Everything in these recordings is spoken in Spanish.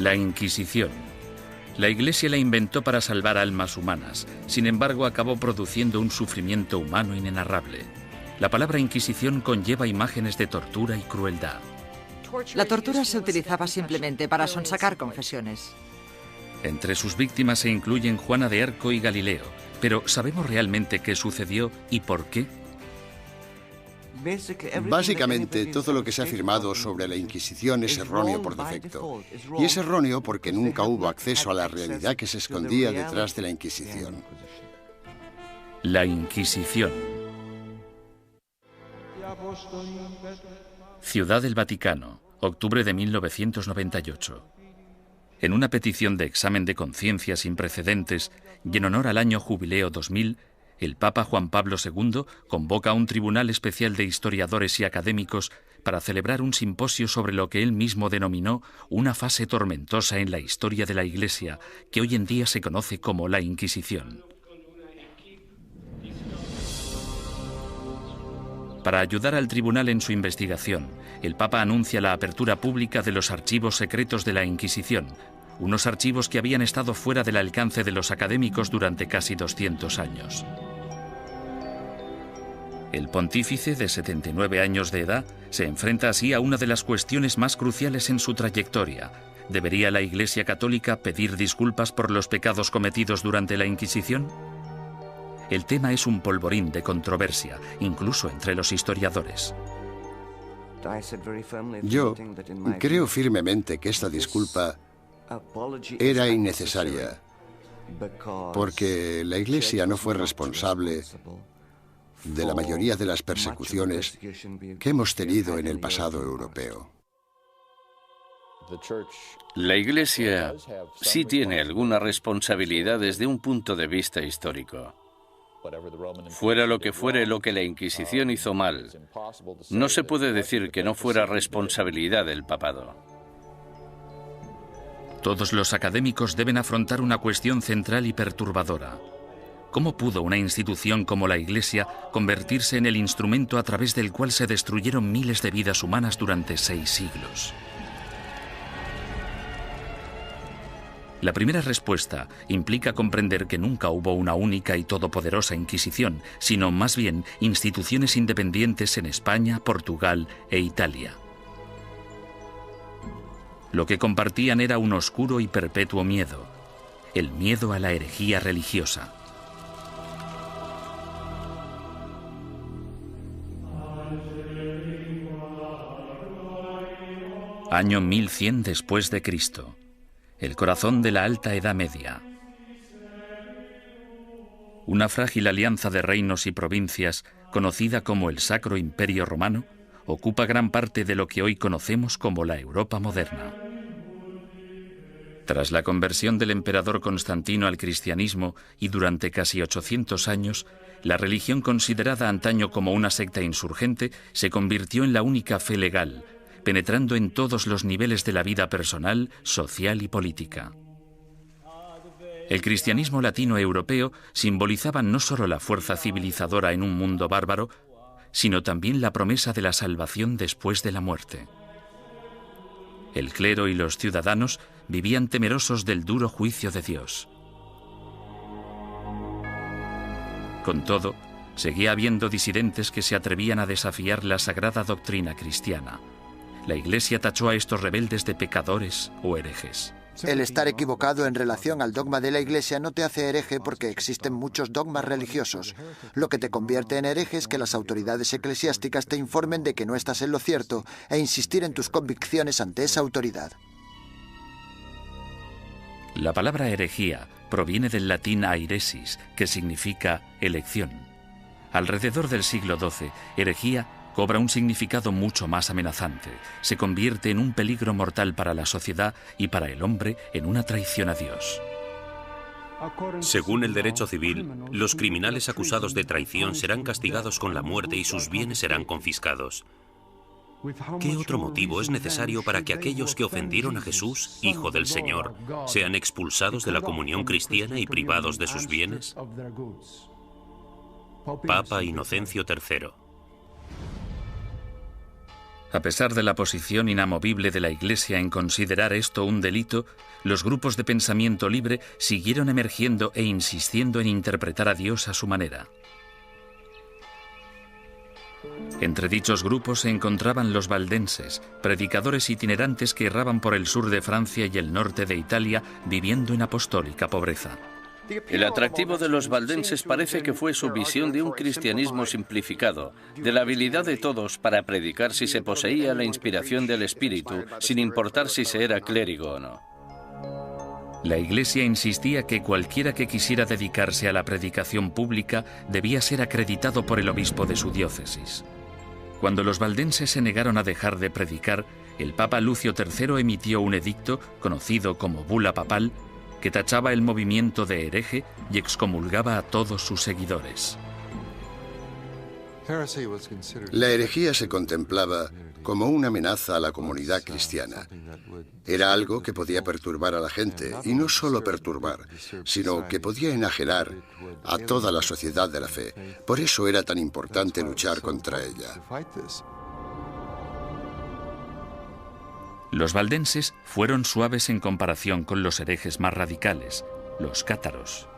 La Inquisición. La Iglesia la inventó para salvar almas humanas, sin embargo acabó produciendo un sufrimiento humano inenarrable. La palabra Inquisición conlleva imágenes de tortura y crueldad. La tortura se utilizaba simplemente para sonsacar confesiones. Entre sus víctimas se incluyen Juana de Arco y Galileo, pero ¿sabemos realmente qué sucedió y por qué? Básicamente, todo lo que se ha afirmado sobre la Inquisición es erróneo por defecto. Y es erróneo porque nunca hubo acceso a la realidad que se escondía detrás de la Inquisición. La Inquisición. Ciudad del Vaticano, octubre de 1998. En una petición de examen de conciencia sin precedentes y en honor al año jubileo 2000, el Papa Juan Pablo II convoca a un tribunal especial de historiadores y académicos para celebrar un simposio sobre lo que él mismo denominó una fase tormentosa en la historia de la Iglesia, que hoy en día se conoce como la Inquisición. Para ayudar al tribunal en su investigación, el Papa anuncia la apertura pública de los archivos secretos de la Inquisición, unos archivos que habían estado fuera del alcance de los académicos durante casi 200 años. El pontífice, de 79 años de edad, se enfrenta así a una de las cuestiones más cruciales en su trayectoria. ¿Debería la Iglesia Católica pedir disculpas por los pecados cometidos durante la Inquisición? El tema es un polvorín de controversia, incluso entre los historiadores. Yo creo firmemente que esta disculpa era innecesaria, porque la Iglesia no fue responsable de la mayoría de las persecuciones que hemos tenido en el pasado europeo. La Iglesia sí tiene alguna responsabilidad desde un punto de vista histórico. Fuera lo que fuere lo que la Inquisición hizo mal, no se puede decir que no fuera responsabilidad del papado. Todos los académicos deben afrontar una cuestión central y perturbadora. ¿Cómo pudo una institución como la Iglesia convertirse en el instrumento a través del cual se destruyeron miles de vidas humanas durante 6 siglos? La primera respuesta implica comprender que nunca hubo una única y todopoderosa Inquisición, sino más bien instituciones independientes en España, Portugal e Italia. Lo que compartían era un oscuro y perpetuo miedo, el miedo a la herejía religiosa. Año 1100 después de Cristo. El corazón de la Alta Edad Media. Una frágil alianza de reinos y provincias, conocida como el Sacro Imperio Romano, ocupa gran parte de lo que hoy conocemos como la Europa moderna. Tras la conversión del emperador Constantino al cristianismo y durante casi 800 años, la religión considerada antaño como una secta insurgente se convirtió en la única fe legal, penetrando en todos los niveles de la vida personal, social y política. El cristianismo latino-europeo simbolizaba no solo la fuerza civilizadora en un mundo bárbaro, sino también la promesa de la salvación después de la muerte. El clero y los ciudadanos vivían temerosos del duro juicio de Dios. Con todo, seguía habiendo disidentes que se atrevían a desafiar la sagrada doctrina cristiana. La Iglesia tachó a estos rebeldes de pecadores o herejes. El estar equivocado en relación al dogma de la Iglesia no te hace hereje porque existen muchos dogmas religiosos. Lo que te convierte en hereje es que las autoridades eclesiásticas te informen de que no estás en lo cierto e insistir en tus convicciones ante esa autoridad. La palabra herejía proviene del latín airesis, que significa elección. Alrededor del siglo XII, herejía cobra un significado mucho más amenazante. Se convierte en un peligro mortal para la sociedad y para el hombre en una traición a Dios. Según el derecho civil, los criminales acusados de traición serán castigados con la muerte y sus bienes serán confiscados. ¿Qué otro motivo es necesario para que aquellos que ofendieron a Jesús, Hijo del Señor, sean expulsados de la comunión cristiana y privados de sus bienes? Papa Inocencio III. A pesar de la posición inamovible de la Iglesia en considerar esto un delito, los grupos de pensamiento libre siguieron emergiendo e insistiendo en interpretar a Dios a su manera. Entre dichos grupos se encontraban los valdenses, predicadores itinerantes que erraban por el sur de Francia y el norte de Italia, viviendo en apostólica pobreza. El atractivo de los valdenses parece que fue su visión de un cristianismo simplificado, de la habilidad de todos para predicar si se poseía la inspiración del Espíritu, sin importar si se era clérigo o no. La Iglesia insistía que cualquiera que quisiera dedicarse a la predicación pública debía ser acreditado por el obispo de su diócesis. Cuando los valdenses se negaron a dejar de predicar, el Papa Lucio III emitió un edicto, conocido como Bula Papal, que tachaba el movimiento de hereje y excomulgaba a todos sus seguidores. La herejía se contemplaba como una amenaza a la comunidad cristiana. Era algo que podía perturbar a la gente, y no solo perturbar, sino que podía enajenar a toda la sociedad de la fe. Por eso era tan importante luchar contra ella. Los valdenses fueron suaves en comparación con los herejes más radicales, los cátaros.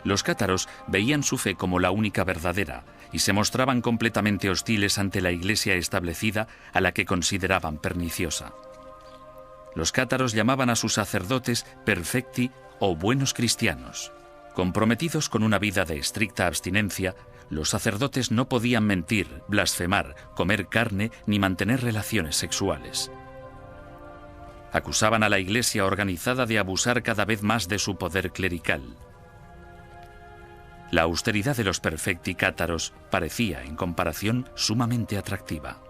Los cátaros veían su fe como la única verdadera y se mostraban completamente hostiles ante la Iglesia establecida, a la que consideraban perniciosa. Los cátaros llamaban a sus sacerdotes perfecti o buenos cristianos. Comprometidos con una vida de estricta abstinencia, los sacerdotes no podían mentir, blasfemar, comer carne ni mantener relaciones sexuales. Acusaban a la Iglesia organizada de abusar cada vez más de su poder clerical. La austeridad de los perfecti cátaros parecía, en comparación, sumamente atractiva.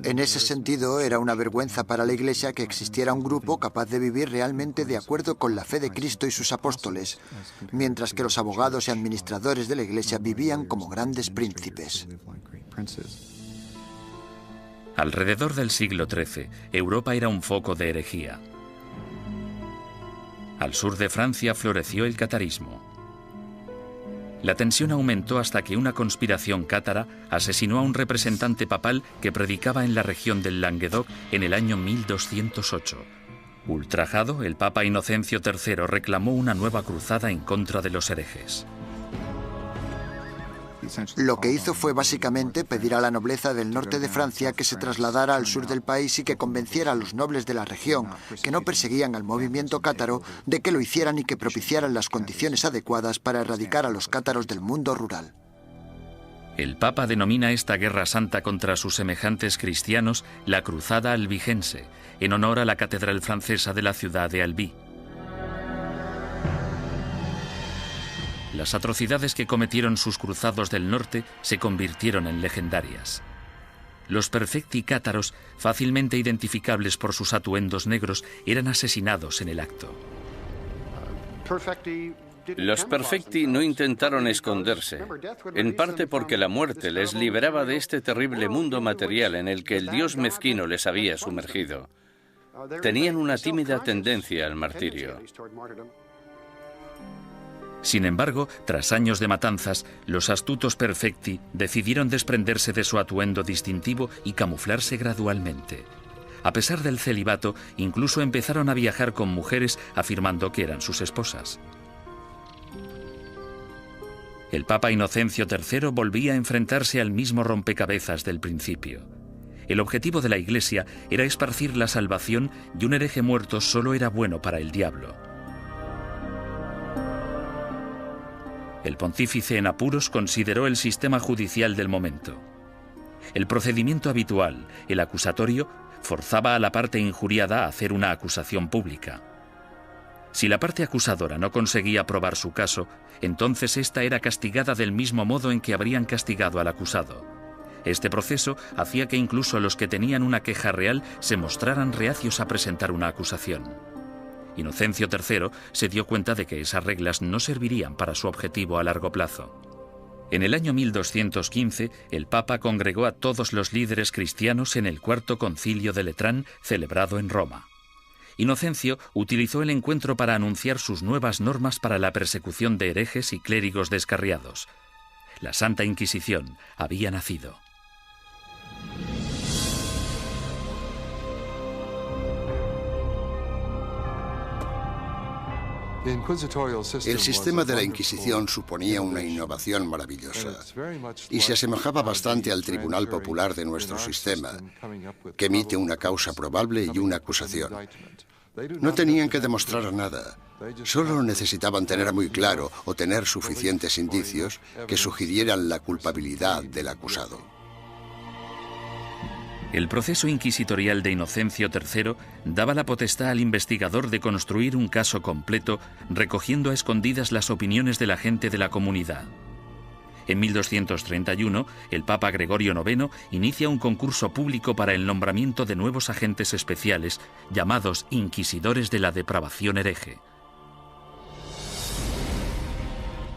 En ese sentido, era una vergüenza para la Iglesia que existiera un grupo capaz de vivir realmente de acuerdo con la fe de Cristo y sus apóstoles, mientras que los abogados y administradores de la Iglesia vivían como grandes príncipes. Alrededor del siglo XIII, Europa era un foco de herejía. Al sur de Francia floreció el catarismo. La tensión aumentó hasta que una conspiración cátara asesinó a un representante papal que predicaba en la región del Languedoc en el año 1208. Ultrajado, el Papa Inocencio III reclamó una nueva cruzada en contra de los herejes. Lo que hizo fue básicamente pedir a la nobleza del norte de Francia que se trasladara al sur del país y que convenciera a los nobles de la región, que no perseguían al movimiento cátaro, de que lo hicieran y que propiciaran las condiciones adecuadas para erradicar a los cátaros del mundo rural. El Papa denomina esta guerra santa contra sus semejantes cristianos la Cruzada Albigense, en honor a la catedral francesa de la ciudad de Albi. Las atrocidades que cometieron sus cruzados del norte se convirtieron en legendarias. Los perfecti cátaros, fácilmente identificables por sus atuendos negros, eran asesinados en el acto. Los perfecti no intentaron esconderse, en parte porque la muerte les liberaba de este terrible mundo material en el que el Dios mezquino les había sumergido. Tenían una tímida tendencia al martirio. Sin embargo, tras años de matanzas, los astutos perfecti decidieron desprenderse de su atuendo distintivo y camuflarse gradualmente. A pesar del celibato, incluso empezaron a viajar con mujeres afirmando que eran sus esposas. El Papa Inocencio III volvía a enfrentarse al mismo rompecabezas del principio. El objetivo de la Iglesia era esparcir la salvación y un hereje muerto solo era bueno para el diablo. El pontífice en apuros consideró el sistema judicial del momento. El procedimiento habitual, el acusatorio, forzaba a la parte injuriada a hacer una acusación pública. Si la parte acusadora no conseguía probar su caso, entonces ésta era castigada del mismo modo en que habrían castigado al acusado. Este proceso hacía que incluso los que tenían una queja real se mostraran reacios a presentar una acusación. Inocencio III se dio cuenta de que esas reglas no servirían para su objetivo a largo plazo. En el año 1215, el Papa congregó a todos los líderes cristianos en el Cuarto Concilio de Letrán, celebrado en Roma. Inocencio utilizó el encuentro para anunciar sus nuevas normas para la persecución de herejes y clérigos descarriados. La Santa Inquisición había nacido. El sistema de la Inquisición suponía una innovación maravillosa y se asemejaba bastante al Tribunal Popular de nuestro sistema, que emite una causa probable y una acusación. No tenían que demostrar nada, solo necesitaban tener muy claro o tener suficientes indicios que sugirieran la culpabilidad del acusado. El proceso inquisitorial de Inocencio III daba la potestad al investigador de construir un caso completo, recogiendo a escondidas las opiniones de la gente de la comunidad. En 1231, el Papa Gregorio IX inicia un concurso público para el nombramiento de nuevos agentes especiales, llamados inquisidores de la depravación hereje.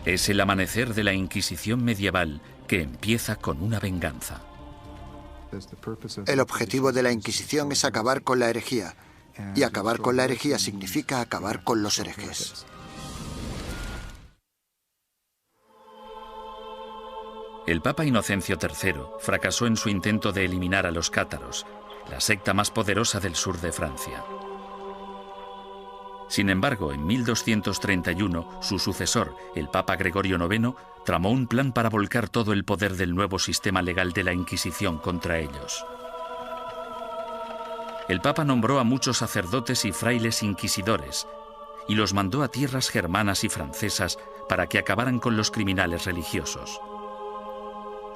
Es el amanecer de la Inquisición medieval, que empieza con una venganza. El objetivo de la Inquisición es acabar con la herejía, y acabar con la herejía significa acabar con los herejes. El Papa Inocencio III fracasó en su intento de eliminar a los cátaros, la secta más poderosa del sur de Francia. Sin embargo, en 1231, su sucesor, el Papa Gregorio IX, tramó un plan para volcar todo el poder del nuevo sistema legal de la Inquisición contra ellos. El Papa nombró a muchos sacerdotes y frailes inquisidores y los mandó a tierras germanas y francesas para que acabaran con los criminales religiosos.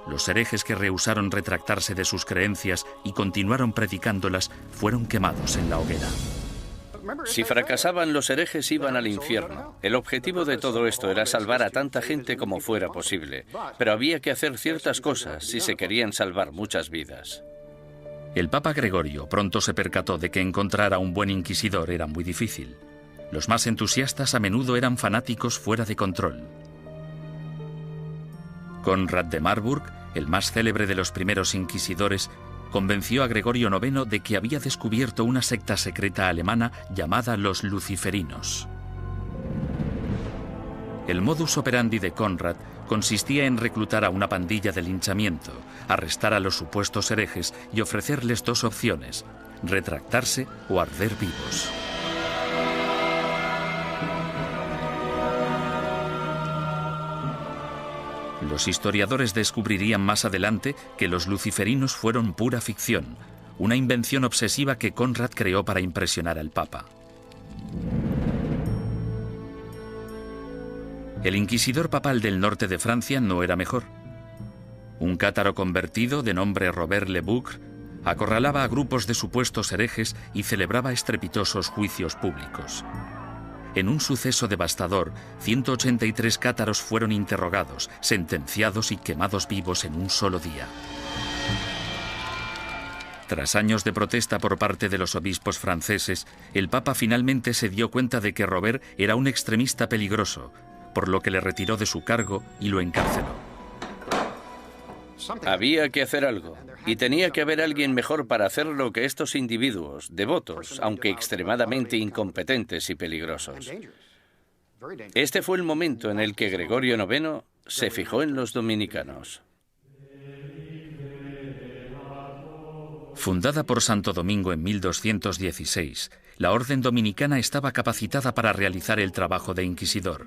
Los herejes que rehusaron retractarse de sus creencias y continuaron predicándolas fueron quemados en la hoguera. Si fracasaban, los herejes iban al infierno. El objetivo de todo esto era salvar a tanta gente como fuera posible, pero había que hacer ciertas cosas si se querían salvar muchas vidas. El Papa Gregorio pronto se percató de que encontrar a un buen inquisidor era muy difícil. Los más entusiastas a menudo eran fanáticos fuera de control. Conrad de Marburg, el más célebre de los primeros inquisidores, convenció a Gregorio IX de que había descubierto una secta secreta alemana llamada los luciferinos. El modus operandi de Conrad consistía en reclutar a una pandilla de linchamiento, arrestar a los supuestos herejes y ofrecerles dos opciones: retractarse o arder vivos. Los historiadores descubrirían más adelante que los luciferinos fueron pura ficción, una invención obsesiva que Conrad creó para impresionar al Papa. El inquisidor papal del norte de Francia no era mejor. Un cátaro convertido de nombre Robert Le Boucre acorralaba a grupos de supuestos herejes y celebraba estrepitosos juicios públicos. En un suceso devastador, 183 cátaros fueron interrogados, sentenciados y quemados vivos en un solo día. Tras años de protesta por parte de los obispos franceses, el Papa finalmente se dio cuenta de que Robert era un extremista peligroso, por lo que le retiró de su cargo y lo encarceló. Había que hacer algo, y tenía que haber alguien mejor para hacerlo que estos individuos, devotos, aunque extremadamente incompetentes y peligrosos. Este fue el momento en el que Gregorio IX se fijó en los dominicanos. Fundada por Santo Domingo en 1216, la Orden Dominicana estaba capacitada para realizar el trabajo de inquisidor.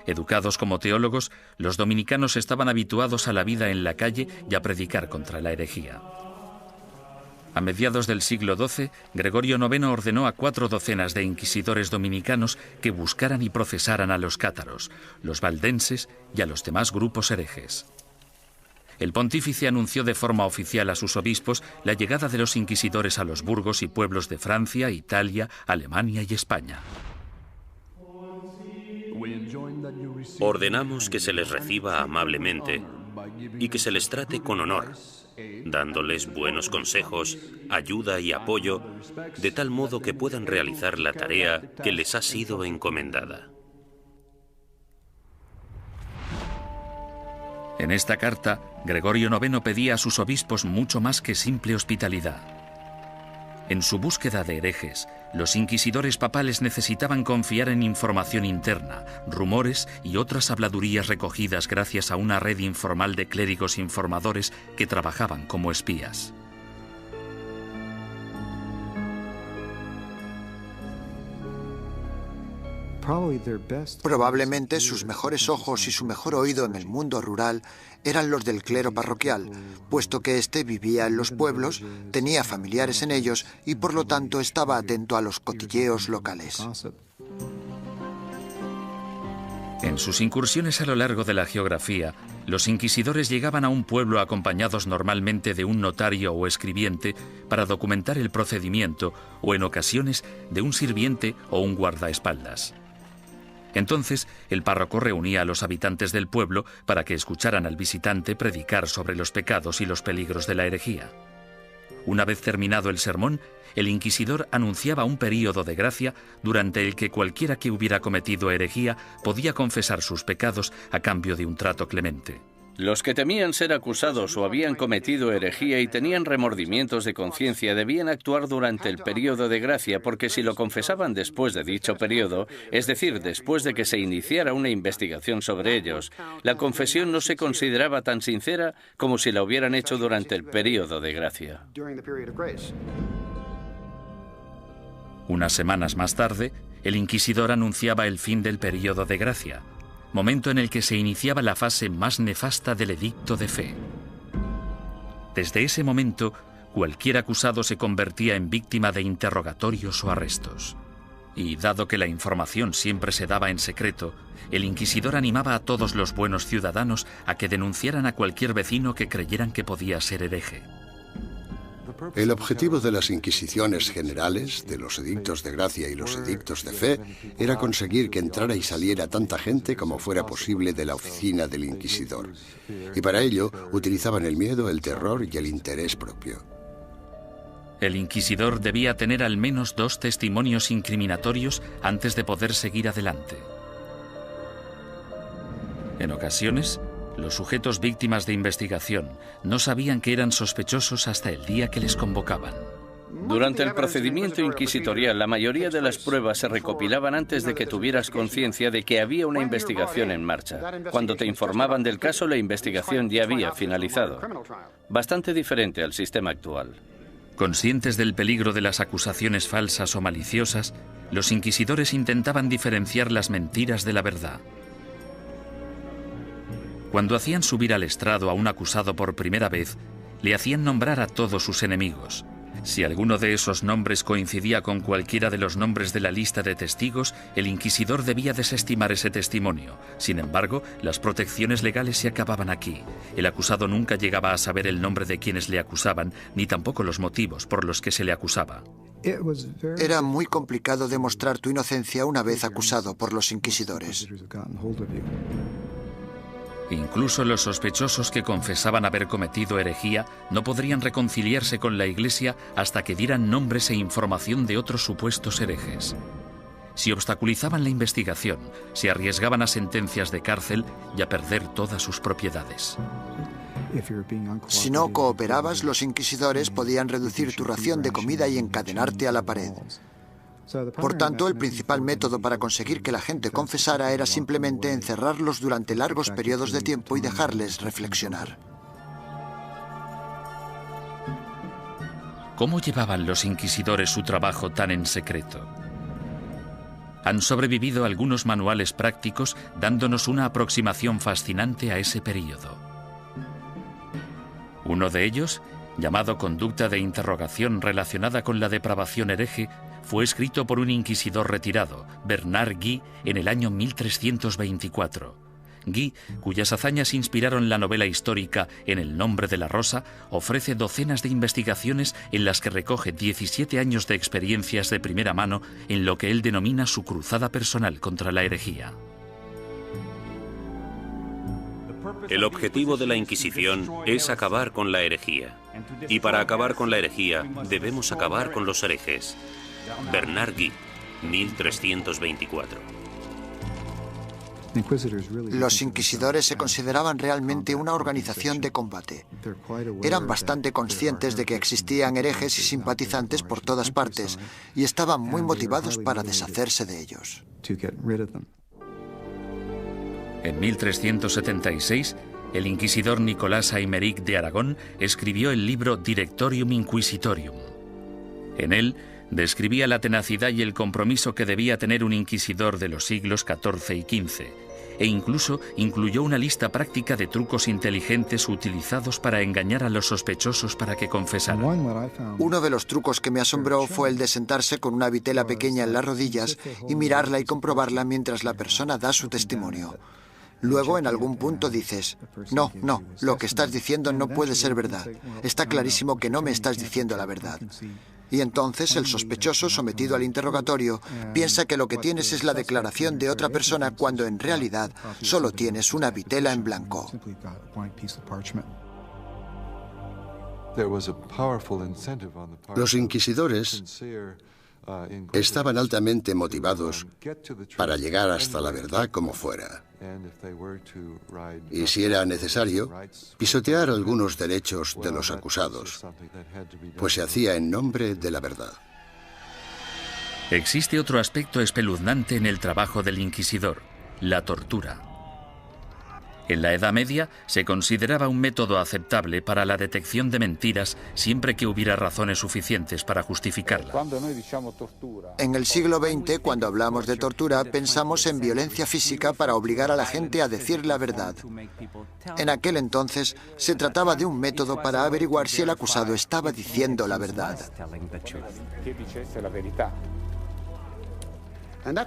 Educados como teólogos, los dominicanos estaban habituados a la vida en la calle y a predicar contra la herejía. A mediados del siglo XII, Gregorio IX ordenó a 4 docenas de inquisidores dominicanos que buscaran y procesaran a los cátaros, los valdenses y a los demás grupos herejes. El pontífice anunció de forma oficial a sus obispos la llegada de los inquisidores a los burgos y pueblos de Francia, Italia, Alemania y España. Ordenamos que se les reciba amablemente y que se les trate con honor, dándoles buenos consejos, ayuda y apoyo, de tal modo que puedan realizar la tarea que les ha sido encomendada. En esta carta, Gregorio IX pedía a sus obispos mucho más que simple hospitalidad. En su búsqueda de herejes, los inquisidores papales necesitaban confiar en información interna, rumores y otras habladurías recogidas gracias a una red informal de clérigos informadores que trabajaban como espías. Probablemente sus mejores ojos y su mejor oído en el mundo rural eran los del clero parroquial, puesto que éste vivía en los pueblos, tenía familiares en ellos y por lo tanto estaba atento a los cotilleos locales. En sus incursiones a lo largo de la geografía, los inquisidores llegaban a un pueblo acompañados normalmente de un notario o escribiente para documentar el procedimiento o, en ocasiones, de un sirviente o un guardaespaldas. Entonces, el párroco reunía a los habitantes del pueblo para que escucharan al visitante predicar sobre los pecados y los peligros de la herejía. Una vez terminado el sermón, el inquisidor anunciaba un período de gracia durante el que cualquiera que hubiera cometido herejía podía confesar sus pecados a cambio de un trato clemente. Los que temían ser acusados o habían cometido herejía y tenían remordimientos de conciencia debían actuar durante el período de gracia, porque si lo confesaban después de dicho período, es decir, después de que se iniciara una investigación sobre ellos, la confesión no se consideraba tan sincera como si la hubieran hecho durante el período de gracia. Unas semanas más tarde, el inquisidor anunciaba el fin del período de gracia, momento en el que se iniciaba la fase más nefasta del edicto de fe. Desde ese momento, cualquier acusado se convertía en víctima de interrogatorios o arrestos. Y dado que la información siempre se daba en secreto, el inquisidor animaba a todos los buenos ciudadanos a que denunciaran a cualquier vecino que creyeran que podía ser hereje. El objetivo de las inquisiciones generales, de los edictos de gracia y los edictos de fe, era conseguir que entrara y saliera tanta gente como fuera posible de la oficina del inquisidor. Y para ello utilizaban el miedo, el terror y el interés propio. El inquisidor debía tener al menos 2 testimonios incriminatorios antes de poder seguir adelante. En ocasiones, los sujetos víctimas de investigación no sabían que eran sospechosos hasta el día que les convocaban. Durante el procedimiento inquisitorial, la mayoría de las pruebas se recopilaban antes de que tuvieras conciencia de que había una investigación en marcha. Cuando te informaban del caso, la investigación ya había finalizado. Bastante diferente al sistema actual. Conscientes del peligro de las acusaciones falsas o maliciosas, los inquisidores intentaban diferenciar las mentiras de la verdad. Cuando hacían subir al estrado a un acusado por primera vez, le hacían nombrar a todos sus enemigos. Si alguno de esos nombres coincidía con cualquiera de los nombres de la lista de testigos, el inquisidor debía desestimar ese testimonio. Sin embargo, las protecciones legales se acababan aquí. El acusado nunca llegaba a saber el nombre de quienes le acusaban, ni tampoco los motivos por los que se le acusaba. Era muy complicado demostrar tu inocencia una vez acusado por los inquisidores. Incluso los sospechosos que confesaban haber cometido herejía no podrían reconciliarse con la Iglesia hasta que dieran nombres e información de otros supuestos herejes. Si obstaculizaban la investigación, se arriesgaban a sentencias de cárcel y a perder todas sus propiedades. Si no cooperabas, los inquisidores podían reducir tu ración de comida y encadenarte a la pared. Por tanto, el principal método para conseguir que la gente confesara era simplemente encerrarlos durante largos periodos de tiempo y dejarles reflexionar. ¿Cómo llevaban los inquisidores su trabajo tan en secreto? Han sobrevivido algunos manuales prácticos dándonos una aproximación fascinante a ese período. Uno de ellos, llamado Conducta de interrogación relacionada con la depravación hereje, fue escrito por un inquisidor retirado, Bernard Guy, en el año 1324. Guy, cuyas hazañas inspiraron la novela histórica En el nombre de la rosa, ofrece docenas de investigaciones en las que recoge 17 años de experiencias de primera mano en lo que él denomina su cruzada personal contra la herejía. El objetivo de la Inquisición es acabar con la herejía. Y para acabar con la herejía, debemos acabar con los herejes. Bernard Guy, 1324. Los inquisidores se consideraban realmente una organización de combate. Eran bastante conscientes de que existían herejes y simpatizantes por todas partes y estaban muy motivados para deshacerse de ellos. En 1376, el inquisidor Nicolás Aymeric de Aragón escribió el libro Directorium Inquisitorium. En él Describía la tenacidad y el compromiso que debía tener un inquisidor de los siglos XIV y XV, e incluso incluyó una lista práctica de trucos inteligentes utilizados para engañar a los sospechosos para que confesaran. Uno de los trucos que me asombró fue el de sentarse con una vitela pequeña en las rodillas y mirarla y comprobarla mientras la persona da su testimonio. Luego, en algún punto dices, no, lo que estás diciendo no puede ser verdad. Está clarísimo que no me estás diciendo la verdad. Y entonces el sospechoso, sometido al interrogatorio, piensa que lo que tienes es la declaración de otra persona cuando en realidad solo tienes una vitela en blanco. Los inquisidores estaban altamente motivados para llegar hasta la verdad como fuera. Y si era necesario, pisotear algunos derechos de los acusados, pues se hacía en nombre de la verdad. Existe otro aspecto espeluznante en el trabajo del inquisidor: la tortura. En la Edad Media se consideraba un método aceptable para la detección de mentiras siempre que hubiera razones suficientes para justificarla. En el siglo XX, cuando hablamos de tortura, pensamos en violencia física para obligar a la gente a decir la verdad. En aquel entonces, se trataba de un método para averiguar si el acusado estaba diciendo la verdad.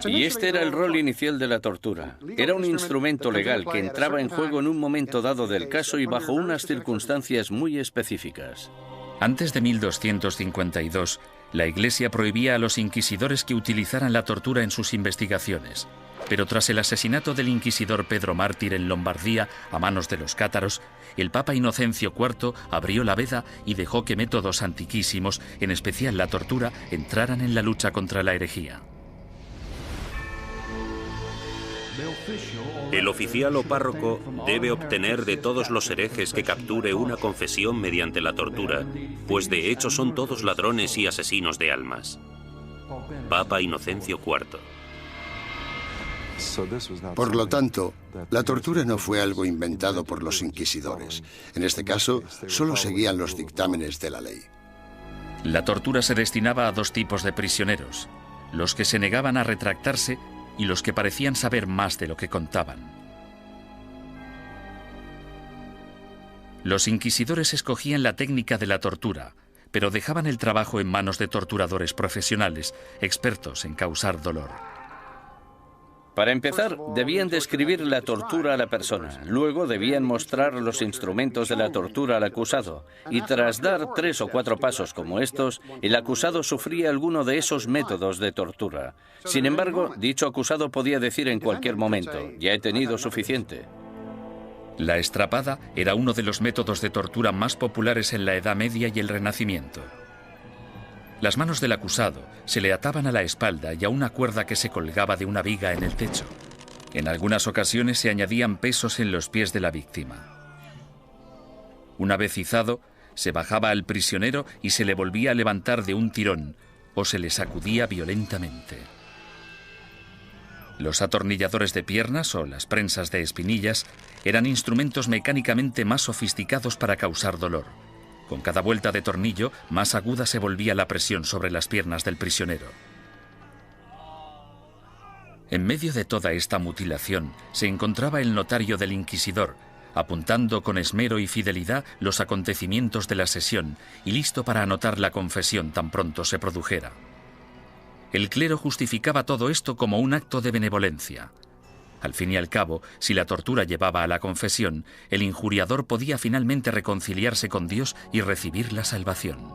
Y este era el rol inicial de la tortura. Era un instrumento legal que entraba en juego en un momento dado del caso y bajo unas circunstancias muy específicas. Antes de 1252, la Iglesia prohibía a los inquisidores que utilizaran la tortura en sus investigaciones. Pero tras el asesinato del inquisidor Pedro Mártir en Lombardía a manos de los cátaros, el Papa Inocencio IV abrió la veda y dejó que métodos antiquísimos, en especial la tortura, entraran en la lucha contra la herejía. El oficial o párroco debe obtener de todos los herejes que capture una confesión mediante la tortura, pues de hecho son todos ladrones y asesinos de almas. Papa Inocencio IV. Por lo tanto, la tortura no fue algo inventado por los inquisidores. En este caso, solo seguían los dictámenes de la ley. La tortura se destinaba a dos tipos de prisioneros: los que se negaban a retractarse y los que parecían saber más de lo que contaban. Los inquisidores escogían la técnica de la tortura, pero dejaban el trabajo en manos de torturadores profesionales, expertos en causar dolor. Para empezar, debían describir la tortura a la persona. Luego debían mostrar los instrumentos de la tortura al acusado. Y tras dar 3 o 4 pasos como estos, el acusado sufría alguno de esos métodos de tortura. Sin embargo, dicho acusado podía decir en cualquier momento: ya he tenido suficiente. La estrapada era uno de los métodos de tortura más populares en la Edad Media y el Renacimiento. Las manos del acusado se le ataban a la espalda y a una cuerda que se colgaba de una viga en el techo. En algunas ocasiones se añadían pesos en los pies de la víctima. Una vez izado, se bajaba al prisionero y se le volvía a levantar de un tirón o se le sacudía violentamente. Los atornilladores de piernas o las prensas de espinillas eran instrumentos mecánicamente más sofisticados para causar dolor. Con cada vuelta de tornillo, más aguda se volvía la presión sobre las piernas del prisionero. En medio de toda esta mutilación se encontraba el notario del inquisidor, apuntando con esmero y fidelidad los acontecimientos de la sesión y listo para anotar la confesión tan pronto se produjera. El clero justificaba todo esto como un acto de benevolencia. Al fin y al cabo, si la tortura llevaba a la confesión, el injuriador podía finalmente reconciliarse con Dios y recibir la salvación.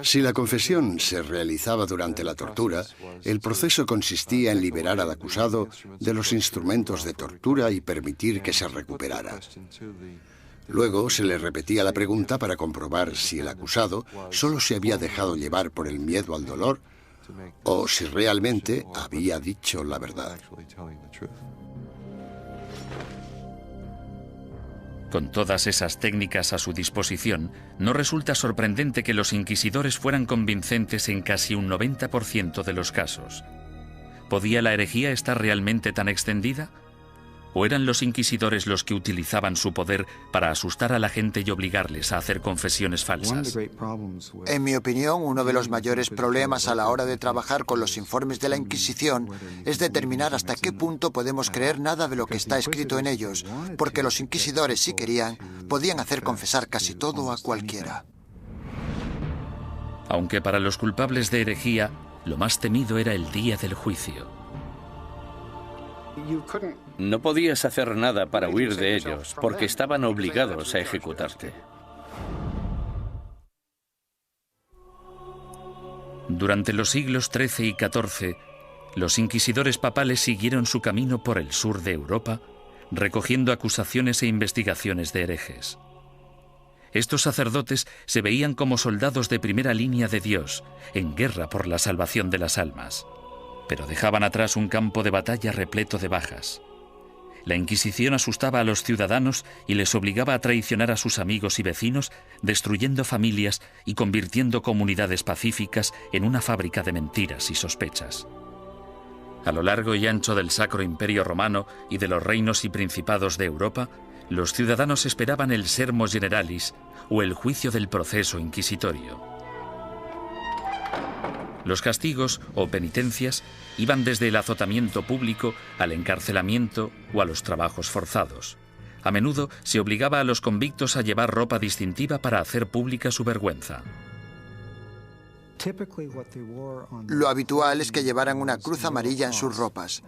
Si la confesión se realizaba durante la tortura, el proceso consistía en liberar al acusado de los instrumentos de tortura y permitir que se recuperara. Luego se le repetía la pregunta para comprobar si el acusado solo se había dejado llevar por el miedo al dolor o si realmente había dicho la verdad. Con todas esas técnicas a su disposición, no resulta sorprendente que los inquisidores fueran convincentes en casi un 90% de los casos. ¿Podía la herejía estar realmente tan extendida? ¿O eran los inquisidores los que utilizaban su poder para asustar a la gente y obligarles a hacer confesiones falsas? En mi opinión, uno de los mayores problemas a la hora de trabajar con los informes de la Inquisición es determinar hasta qué punto podemos creer nada de lo que está escrito en ellos, porque los inquisidores, si querían, podían hacer confesar casi todo a cualquiera. Aunque para los culpables de herejía, lo más temido era el día del juicio. No podías hacer nada para huir de ellos, porque estaban obligados a ejecutarte. Durante los siglos XIII y XIV, los inquisidores papales siguieron su camino por el sur de Europa, recogiendo acusaciones e investigaciones de herejes. Estos sacerdotes se veían como soldados de primera línea de Dios, en guerra por la salvación de las almas, pero dejaban atrás un campo de batalla repleto de bajas. La Inquisición asustaba a los ciudadanos y les obligaba a traicionar a sus amigos y vecinos, destruyendo familias y convirtiendo comunidades pacíficas en una fábrica de mentiras y sospechas. A lo largo y ancho del Sacro Imperio Romano y de los reinos y principados de Europa, los ciudadanos esperaban el Sermo Generalis o el juicio del proceso inquisitorio. Los castigos o penitencias iban desde el azotamiento público al encarcelamiento o a los trabajos forzados. A menudo se obligaba a los convictos a llevar ropa distintiva para hacer pública su vergüenza. Lo habitual es que llevaran una cruz amarilla en sus ropas,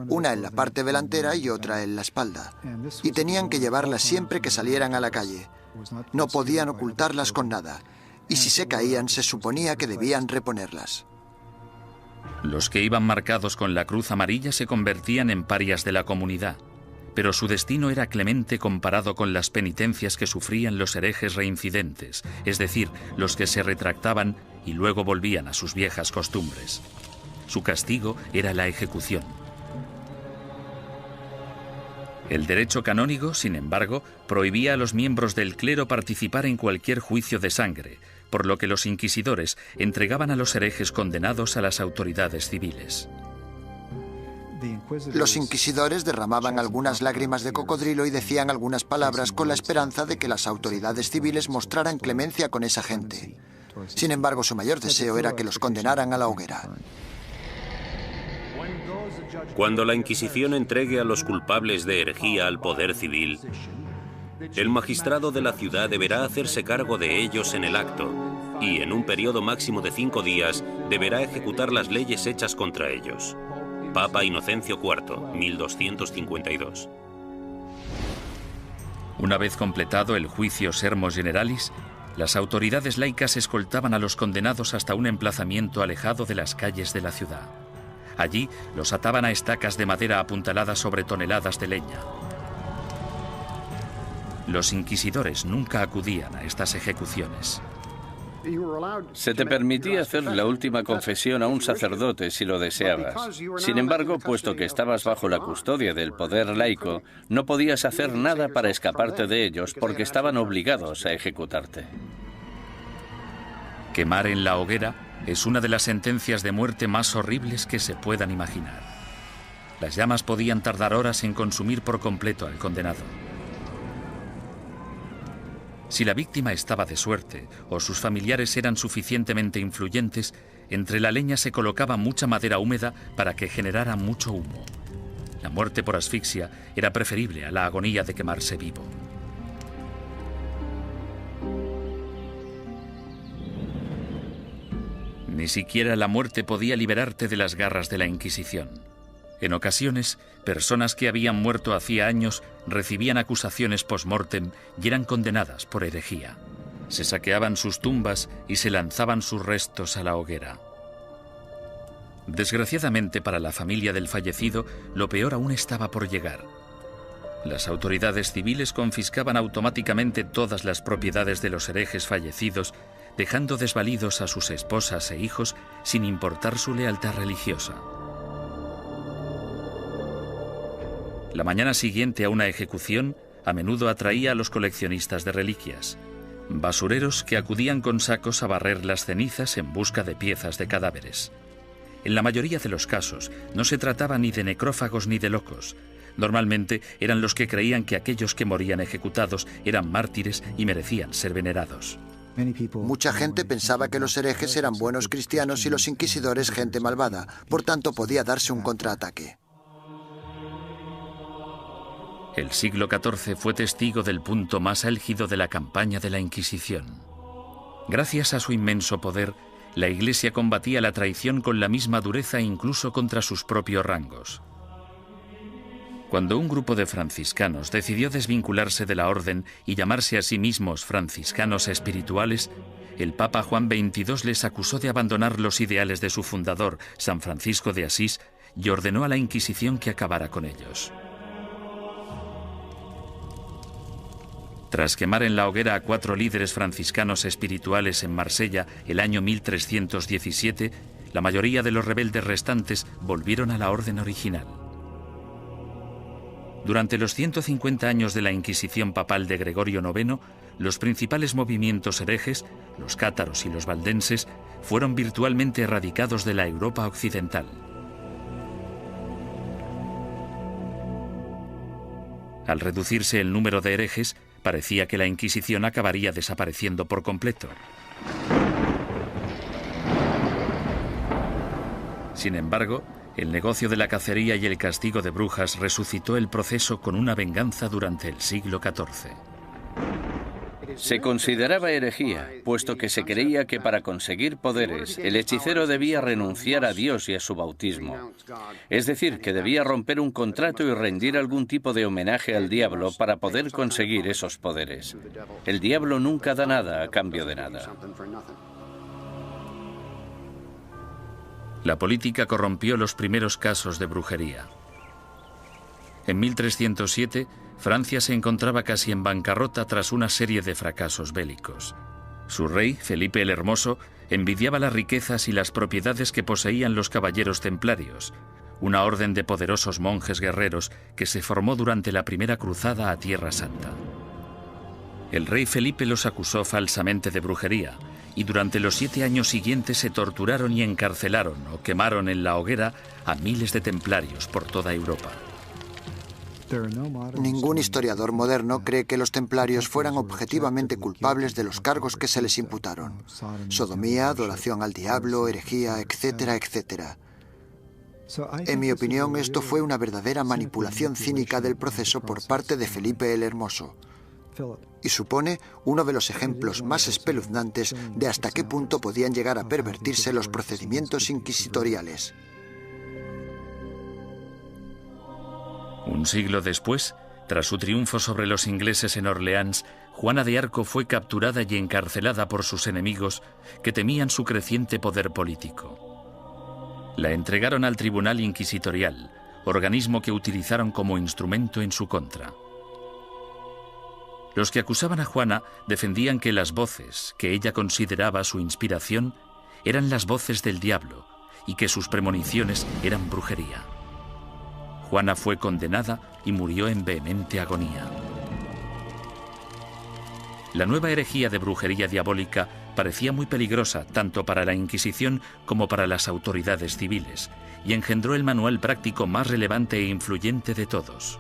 una en la parte delantera y otra en la espalda, y tenían que llevarlas siempre que salieran a la calle. No podían ocultarlas con nada, y si se caían se suponía que debían reponerlas. Los que iban marcados con la cruz amarilla se convertían en parias de la comunidad, pero su destino era clemente comparado con las penitencias que sufrían los herejes reincidentes, es decir, los que se retractaban y luego volvían a sus viejas costumbres. Su castigo era la ejecución. El derecho canónico, sin embargo, prohibía a los miembros del clero participar en cualquier juicio de sangre, por lo que los inquisidores entregaban a los herejes condenados a las autoridades civiles. Los inquisidores derramaban algunas lágrimas de cocodrilo y decían algunas palabras con la esperanza de que las autoridades civiles mostraran clemencia con esa gente. Sin embargo, su mayor deseo era que los condenaran a la hoguera. Cuando la Inquisición entregue a los culpables de herejía al poder civil, el magistrado de la ciudad deberá hacerse cargo de ellos en el acto y, en un periodo máximo de 5 días, deberá ejecutar las leyes hechas contra ellos. Papa Inocencio IV, 1252. Una vez completado el juicio Sermo Generalis, las autoridades laicas escoltaban a los condenados hasta un emplazamiento alejado de las calles de la ciudad. Allí los ataban a estacas de madera apuntaladas sobre toneladas de leña. Los inquisidores nunca acudían a estas ejecuciones. Se te permitía hacer la última confesión a un sacerdote si lo deseabas. Sin embargo, puesto que estabas bajo la custodia del poder laico, no podías hacer nada para escaparte de ellos porque estaban obligados a ejecutarte. Quemar en la hoguera es una de las sentencias de muerte más horribles que se puedan imaginar. Las llamas podían tardar horas en consumir por completo al condenado. Si la víctima estaba de suerte o sus familiares eran suficientemente influyentes, entre la leña se colocaba mucha madera húmeda para que generara mucho humo. La muerte por asfixia era preferible a la agonía de quemarse vivo. Ni siquiera la muerte podía liberarte de las garras de la Inquisición. En ocasiones, personas que habían muerto hacía años recibían acusaciones post-mortem y eran condenadas por herejía. Se saqueaban sus tumbas y se lanzaban sus restos a la hoguera. Desgraciadamente para la familia del fallecido, lo peor aún estaba por llegar. Las autoridades civiles confiscaban automáticamente todas las propiedades de los herejes fallecidos, dejando desvalidos a sus esposas e hijos sin importar su lealtad religiosa. La mañana siguiente a una ejecución a menudo atraía a los coleccionistas de reliquias, basureros que acudían con sacos a barrer las cenizas en busca de piezas de cadáveres. En la mayoría de los casos, no se trataba ni de necrófagos ni de locos. Normalmente eran los que creían que aquellos que morían ejecutados eran mártires y merecían ser venerados. Mucha gente pensaba que los herejes eran buenos cristianos y los inquisidores gente malvada, por tanto podía darse un contraataque. El siglo XIV fue testigo del punto más álgido de la campaña de la Inquisición. Gracias a su inmenso poder, la Iglesia combatía la traición con la misma dureza incluso contra sus propios rangos. Cuando un grupo de franciscanos decidió desvincularse de la orden y llamarse a sí mismos franciscanos espirituales, el Papa Juan XXII les acusó de abandonar los ideales de su fundador, San Francisco de Asís, y ordenó a la Inquisición que acabara con ellos. Tras quemar en la hoguera a 4 líderes franciscanos espirituales en Marsella el año 1317, la mayoría de los rebeldes restantes volvieron a la orden original. Durante los 150 años de la Inquisición papal de Gregorio IX, los principales movimientos herejes, los cátaros y los valdenses, fueron virtualmente erradicados de la Europa occidental. Al reducirse el número de herejes, parecía que la Inquisición acabaría desapareciendo por completo. Sin embargo, el negocio de la cacería y el castigo de brujas resucitó el proceso con una venganza durante el siglo XIV. Se consideraba herejía, puesto que se creía que para conseguir poderes, el hechicero debía renunciar a Dios y a su bautismo. Es decir, que debía romper un contrato y rendir algún tipo de homenaje al diablo para poder conseguir esos poderes. El diablo nunca da nada a cambio de nada. La política corrompió los primeros casos de brujería. En 1307, Francia se encontraba casi en bancarrota tras una serie de fracasos bélicos. Su rey, Felipe el Hermoso, envidiaba las riquezas y las propiedades que poseían los caballeros templarios, una orden de poderosos monjes guerreros que se formó durante la primera cruzada a Tierra Santa. El rey Felipe los acusó falsamente de brujería, y durante los 7 años siguientes se torturaron y encarcelaron o quemaron en la hoguera a miles de templarios por toda Europa. Ningún historiador moderno cree que los templarios fueran objetivamente culpables de los cargos que se les imputaron: sodomía, adoración al diablo, herejía, etcétera, etcétera. En mi opinión, esto fue una verdadera manipulación cínica del proceso por parte de Felipe el Hermoso, y supone uno de los ejemplos más espeluznantes de hasta qué punto podían llegar a pervertirse los procedimientos inquisitoriales. Un siglo después, tras su triunfo sobre los ingleses en Orleans, Juana de Arco fue capturada y encarcelada por sus enemigos, que temían su creciente poder político. La entregaron al Tribunal Inquisitorial, organismo que utilizaron como instrumento en su contra. Los que acusaban a Juana defendían que las voces que ella consideraba su inspiración eran las voces del diablo y que sus premoniciones eran brujería. Juana fue condenada y murió en vehemente agonía. La nueva herejía de brujería diabólica parecía muy peligrosa tanto para la Inquisición como para las autoridades civiles, y engendró el manual práctico más relevante e influyente de todos.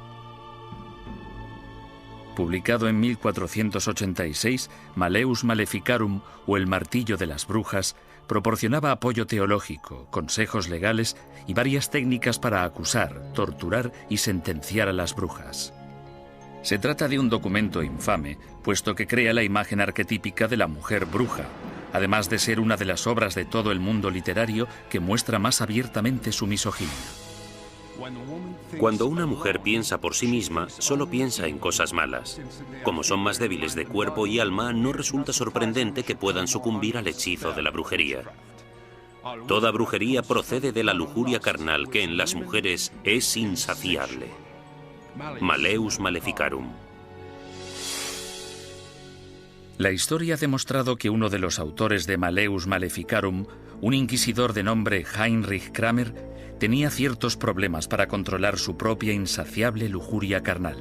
Publicado en 1486, Malleus Maleficarum, o El martillo de las brujas, proporcionaba apoyo teológico, consejos legales y varias técnicas para acusar, torturar y sentenciar a las brujas. Se trata de un documento infame, puesto que crea la imagen arquetípica de la mujer bruja, además de ser una de las obras de todo el mundo literario que muestra más abiertamente su misoginia. Cuando una mujer piensa por sí misma, solo piensa en cosas malas. Como son más débiles de cuerpo y alma, no resulta sorprendente que puedan sucumbir al hechizo de la brujería. Toda brujería procede de la lujuria carnal que en las mujeres es insaciable. Malleus Maleficarum. La historia ha demostrado que uno de los autores de Malleus Maleficarum, un inquisidor de nombre Heinrich Kramer, tenía ciertos problemas para controlar su propia insaciable lujuria carnal.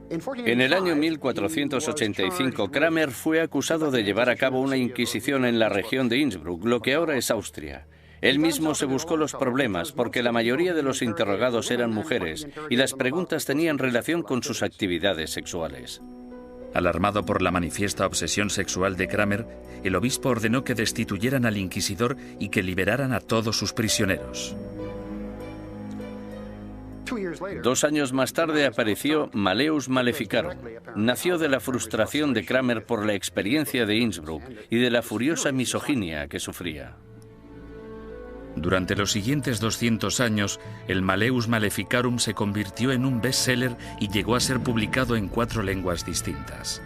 En el año 1485, Kramer fue acusado de llevar a cabo una inquisición en la región de Innsbruck, lo que ahora es Austria. Él mismo se buscó los problemas porque la mayoría de los interrogados eran mujeres y las preguntas tenían relación con sus actividades sexuales. Alarmado por la manifiesta obsesión sexual de Kramer, el obispo ordenó que destituyeran al inquisidor y que liberaran a todos sus prisioneros. 2 años más tarde apareció Malleus Maleficarum. Nació de la frustración de Kramer por la experiencia de Innsbruck y de la furiosa misoginia que sufría. Durante los siguientes 200 años, el Malleus Maleficarum se convirtió en un bestseller y llegó a ser publicado en 4 lenguas distintas.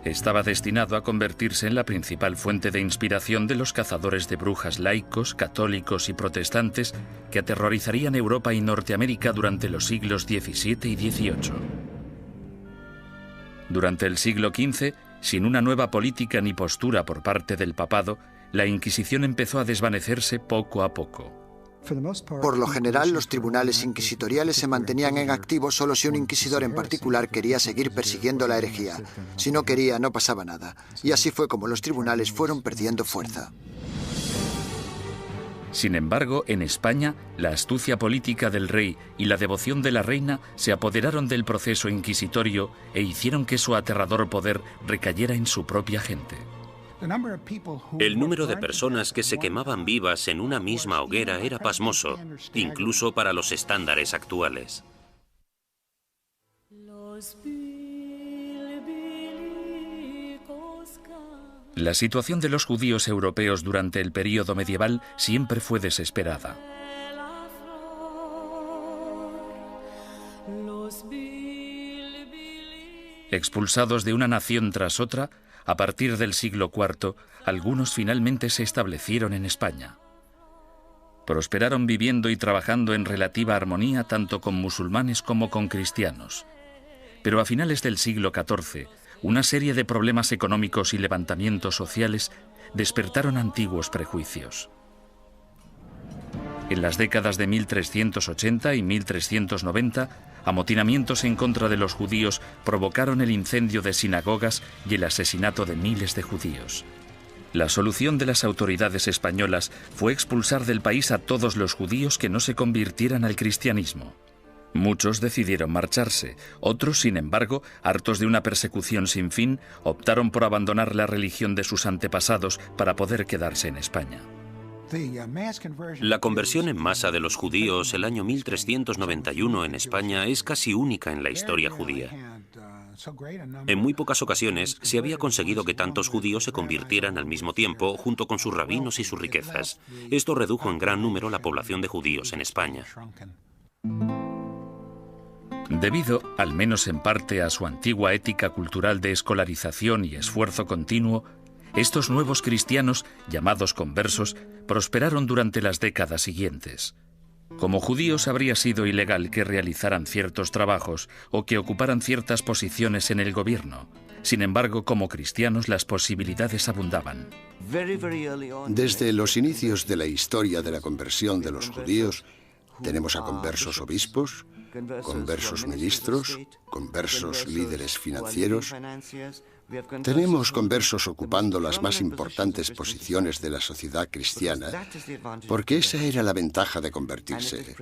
Estaba destinado a convertirse en la principal fuente de inspiración de los cazadores de brujas laicos, católicos y protestantes que aterrorizarían Europa y Norteamérica durante los siglos XVII y XVIII. Durante el siglo XV, sin una nueva política ni postura por parte del papado, la Inquisición empezó a desvanecerse poco a poco. Por lo general, los tribunales inquisitoriales se mantenían en activo solo si un inquisidor en particular quería seguir persiguiendo la herejía. Si no quería, no pasaba nada. Y así fue como los tribunales fueron perdiendo fuerza. Sin embargo, en España, la astucia política del rey y la devoción de la reina se apoderaron del proceso inquisitorio e hicieron que su aterrador poder recayera en su propia gente. El número de personas que se quemaban vivas en una misma hoguera era pasmoso, incluso para los estándares actuales. La situación de los judíos europeos durante el período medieval siempre fue desesperada. Expulsados de una nación tras otra, a partir del siglo IV, algunos finalmente se establecieron en España. Prosperaron viviendo y trabajando en relativa armonía tanto con musulmanes como con cristianos. Pero a finales del siglo XIV, una serie de problemas económicos y levantamientos sociales despertaron antiguos prejuicios. En las décadas de 1380 y 1390, amotinamientos en contra de los judíos provocaron el incendio de sinagogas y el asesinato de miles de judíos. La solución de las autoridades españolas fue expulsar del país a todos los judíos que no se convirtieran al cristianismo. Muchos decidieron marcharse, otros, sin embargo, hartos de una persecución sin fin, optaron por abandonar la religión de sus antepasados para poder quedarse en España. La conversión en masa de los judíos el año 1391 en España es casi única en la historia judía. En muy pocas ocasiones se había conseguido que tantos judíos se convirtieran al mismo tiempo junto con sus rabinos y sus riquezas. Esto redujo en gran número la población de judíos en España. Debido, al menos en parte, a su antigua ética cultural de escolarización y esfuerzo continuo, estos nuevos cristianos, llamados conversos, prosperaron durante las décadas siguientes. Como judíos habría sido ilegal que realizaran ciertos trabajos o que ocuparan ciertas posiciones en el gobierno. Sin embargo, como cristianos las posibilidades abundaban. Desde los inicios de la historia de la conversión de los judíos, tenemos a conversos obispos, conversos ministros, conversos líderes financieros. Tenemos conversos ocupando las más importantes posiciones de la sociedad cristiana, porque esa era la ventaja de convertirse.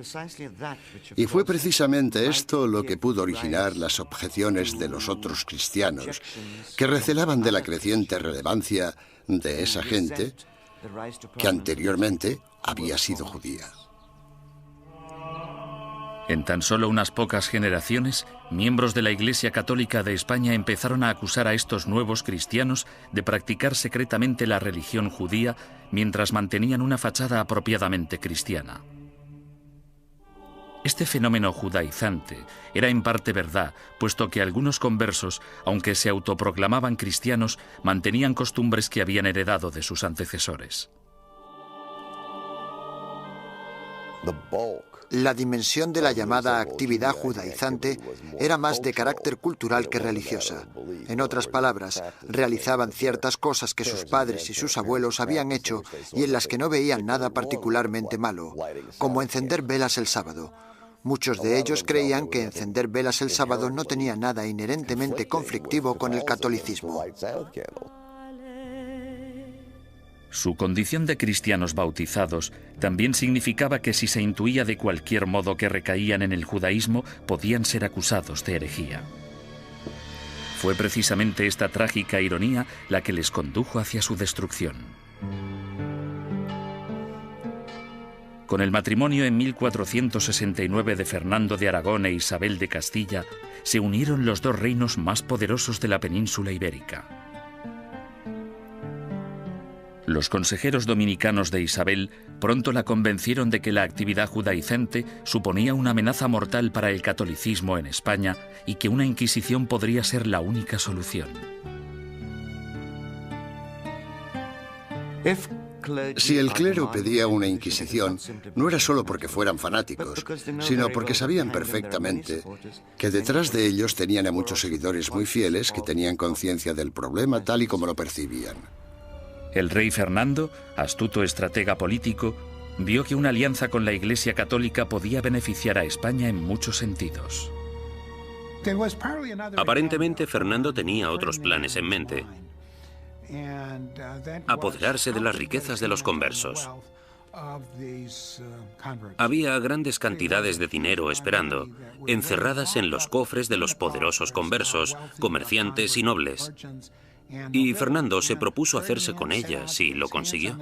Y fue precisamente esto lo que pudo originar las objeciones de los otros cristianos, que recelaban de la creciente relevancia de esa gente que anteriormente había sido judía. En tan solo unas pocas generaciones, miembros de la Iglesia Católica de España empezaron a acusar a estos nuevos cristianos de practicar secretamente la religión judía mientras mantenían una fachada apropiadamente cristiana. Este fenómeno judaizante era en parte verdad, puesto que algunos conversos, aunque se autoproclamaban cristianos, mantenían costumbres que habían heredado de sus antecesores. La dimensión de la llamada actividad judaizante era más de carácter cultural que religiosa. En otras palabras, realizaban ciertas cosas que sus padres y sus abuelos habían hecho y en las que no veían nada particularmente malo, como encender velas el sábado. Muchos de ellos creían que encender velas el sábado no tenía nada inherentemente conflictivo con el catolicismo. Su condición de cristianos bautizados también significaba que si se intuía de cualquier modo que recaían en el judaísmo, podían ser acusados de herejía. Fue precisamente esta trágica ironía la que les condujo hacia su destrucción. Con el matrimonio en 1469 de Fernando de Aragón e Isabel de Castilla, se unieron los dos reinos más poderosos de la península ibérica. Los consejeros dominicanos de Isabel pronto la convencieron de que la actividad judaizante suponía una amenaza mortal para el catolicismo en España y que una Inquisición podría ser la única solución. Si el clero pedía una Inquisición, no era solo porque fueran fanáticos, sino porque sabían perfectamente que detrás de ellos tenían a muchos seguidores muy fieles que tenían conciencia del problema tal y como lo percibían. El rey Fernando, astuto estratega político, vio que una alianza con la Iglesia Católica podía beneficiar a España en muchos sentidos. Aparentemente, Fernando tenía otros planes en mente. Apoderarse de las riquezas de los conversos. Había grandes cantidades de dinero esperando, encerradas en los cofres de los poderosos conversos, comerciantes y nobles. Y Fernando se propuso hacerse con ellas y lo consiguió.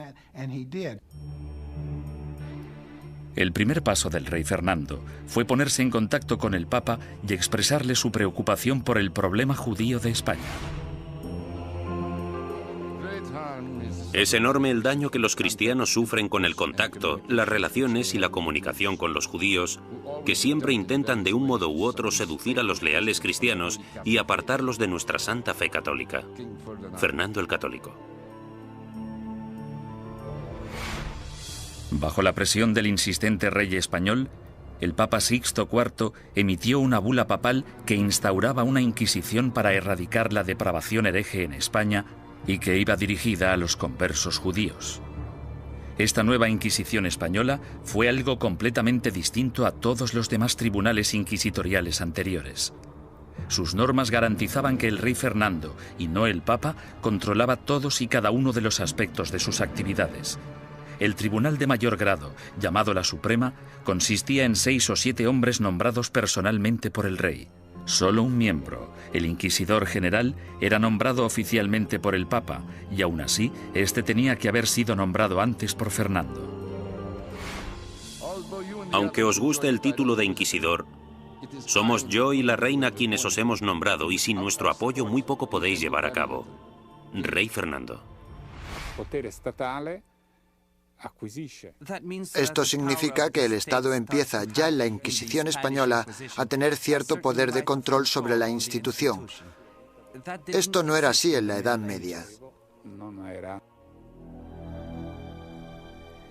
El primer paso del rey Fernando fue ponerse en contacto con el Papa y expresarle su preocupación por el problema judío de España. Es enorme el daño que los cristianos sufren con el contacto, las relaciones y la comunicación con los judíos, que siempre intentan de un modo u otro seducir a los leales cristianos y apartarlos de nuestra santa fe católica. Fernando el Católico. Bajo la presión del insistente rey español, el Papa Sixto IV emitió una bula papal que instauraba una Inquisición para erradicar la depravación hereje en España y que iba dirigida a los conversos judíos. Esta nueva Inquisición española fue algo completamente distinto a todos los demás tribunales inquisitoriales anteriores. Sus normas garantizaban que el rey Fernando, y no el Papa, controlaba todos y cada uno de los aspectos de sus actividades. El tribunal de mayor grado, llamado la Suprema, consistía en 6 o 7 hombres nombrados personalmente por el rey. Solo un miembro, el inquisidor general, era nombrado oficialmente por el Papa, y aún así, este tenía que haber sido nombrado antes por Fernando. Aunque os guste el título de inquisidor, somos yo y la reina quienes os hemos nombrado y sin nuestro apoyo muy poco podéis llevar a cabo. Rey Fernando. Esto significa que el Estado empieza ya en la Inquisición española a tener cierto poder de control sobre la institución. Esto no era así en la Edad Media.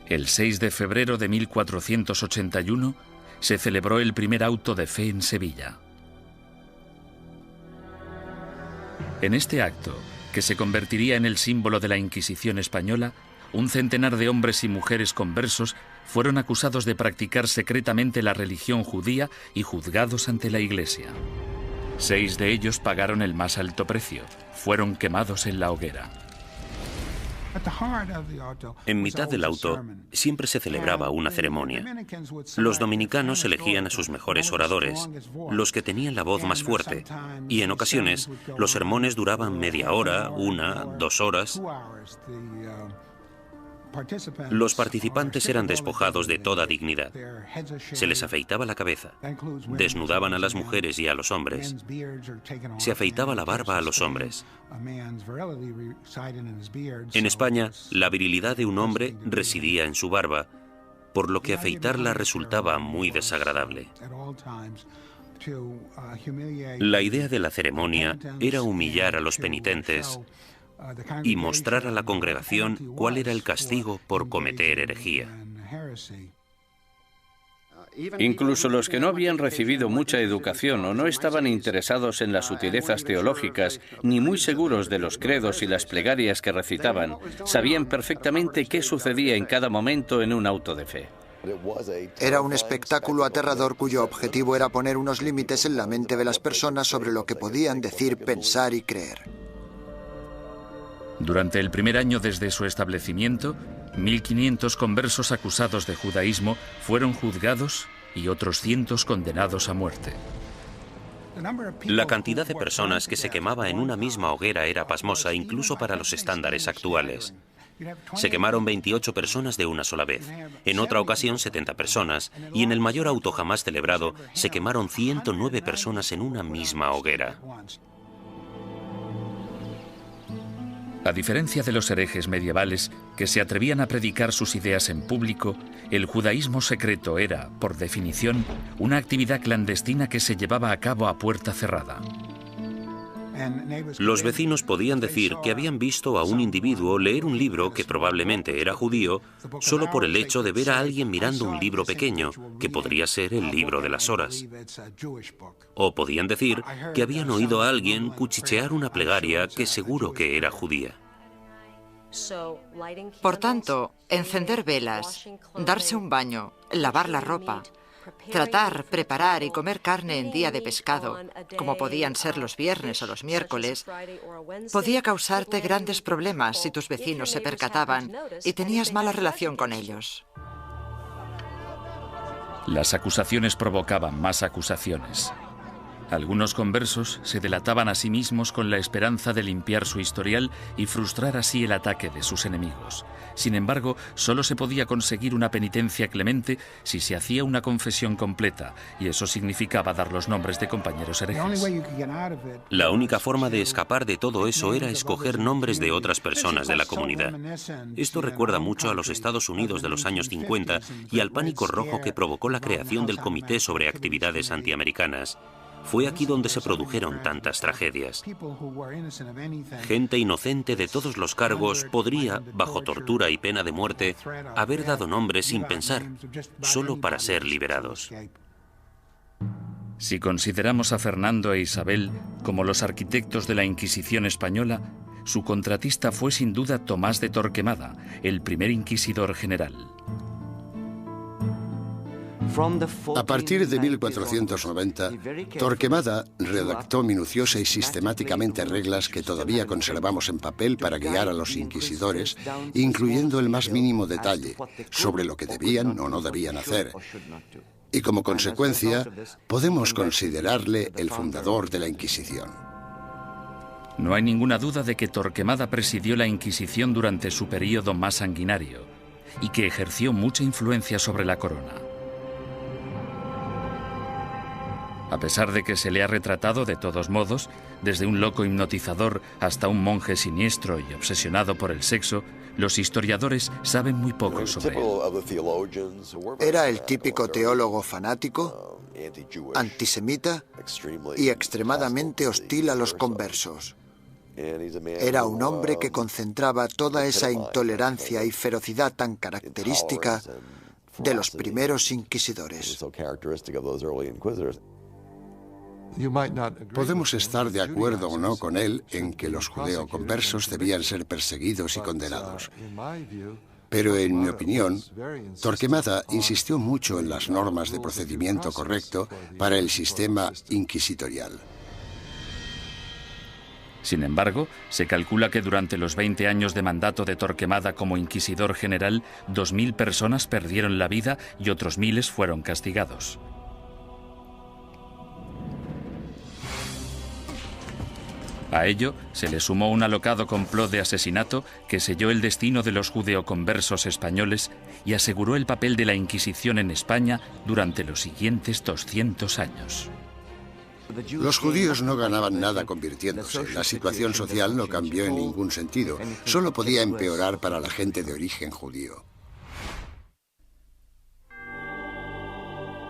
El 6 de febrero de 1481 se celebró el primer auto de fe en Sevilla. En este acto, que se convertiría en el símbolo de la Inquisición española, un centenar de hombres y mujeres conversos fueron acusados de practicar secretamente la religión judía y juzgados ante la Iglesia. 6 de ellos pagaron el más alto precio. Fueron quemados en la hoguera. En mitad del auto siempre se celebraba una ceremonia. Los dominicanos elegían a sus mejores oradores, los que tenían la voz más fuerte, y en ocasiones los sermones duraban media hora, 1, 2 horas. Los participantes eran despojados de toda dignidad. Se les afeitaba la cabeza, desnudaban a las mujeres y a los hombres, se afeitaba la barba a los hombres. En España, la virilidad de un hombre residía en su barba, por lo que afeitarla resultaba muy desagradable. La idea de la ceremonia era humillar a los penitentes y mostrar a la congregación cuál era el castigo por cometer herejía. Incluso los que no habían recibido mucha educación o no estaban interesados en las sutilezas teológicas, ni muy seguros de los credos y las plegarias que recitaban, sabían perfectamente qué sucedía en cada momento en un auto de fe. Era un espectáculo aterrador cuyo objetivo era poner unos límites en la mente de las personas sobre lo que podían decir, pensar y creer. Durante el primer año desde su establecimiento, 1.500 conversos acusados de judaísmo fueron juzgados y otros cientos condenados a muerte. La cantidad de personas que se quemaba en una misma hoguera era pasmosa incluso para los estándares actuales. Se quemaron 28 personas de una sola vez, en otra ocasión 70 personas, y en el mayor auto jamás celebrado se quemaron 109 personas en una misma hoguera. A diferencia de los herejes medievales que se atrevían a predicar sus ideas en público, el judaísmo secreto era, por definición, una actividad clandestina que se llevaba a cabo a puerta cerrada. Los vecinos podían decir que habían visto a un individuo leer un libro que probablemente era judío solo por el hecho de ver a alguien mirando un libro pequeño, que podría ser el libro de las horas. O podían decir que habían oído a alguien cuchichear una plegaria que seguro que era judía. Por tanto, encender velas, darse un baño, lavar la ropa, tratar, preparar y comer carne en día de pescado, como podían ser los viernes o los miércoles, podía causarte grandes problemas si tus vecinos se percataban y tenías mala relación con ellos. Las acusaciones provocaban más acusaciones. Algunos conversos se delataban a sí mismos con la esperanza de limpiar su historial y frustrar así el ataque de sus enemigos. Sin embargo, solo se podía conseguir una penitencia clemente si se hacía una confesión completa, y eso significaba dar los nombres de compañeros herejes. La única forma de escapar de todo eso era escoger nombres de otras personas de la comunidad. Esto recuerda mucho a los Estados Unidos de los años 50 y al pánico rojo que provocó la creación del Comité sobre Actividades Antiamericanas. Fue aquí donde se produjeron tantas tragedias. Gente inocente de todos los cargos podría, bajo tortura y pena de muerte, haber dado nombres sin pensar, solo para ser liberados. Si consideramos a Fernando e Isabel como los arquitectos de la Inquisición española, su contratista fue sin duda Tomás de Torquemada, el primer inquisidor general. A partir de 1490, Torquemada redactó minuciosa y sistemáticamente reglas que todavía conservamos en papel para guiar a los inquisidores, incluyendo el más mínimo detalle sobre lo que debían o no debían hacer. Y como consecuencia, podemos considerarle el fundador de la Inquisición. No hay ninguna duda de que Torquemada presidió la Inquisición durante su período más sanguinario y que ejerció mucha influencia sobre la corona. A pesar de que se le ha retratado de todos modos, desde un loco hipnotizador hasta un monje siniestro y obsesionado por el sexo, los historiadores saben muy poco sobre él. Era el típico teólogo fanático, antisemita y extremadamente hostil a los conversos. Era un hombre que concentraba toda esa intolerancia y ferocidad tan característica de los primeros inquisidores. Podemos estar de acuerdo o no con él en que los judeoconversos debían ser perseguidos y condenados. Pero en mi opinión, Torquemada insistió mucho en las normas de procedimiento correcto para el sistema inquisitorial. Sin embargo, se calcula que durante los 20 años de mandato de Torquemada como inquisidor general, 2.000 personas perdieron la vida y otros miles fueron castigados. A ello se le sumó un alocado complot de asesinato que selló el destino de los judeoconversos españoles y aseguró el papel de la Inquisición en España durante los siguientes 200 años. Los judíos no ganaban nada convirtiéndose. La situación social no cambió en ningún sentido. Solo podía empeorar para la gente de origen judío.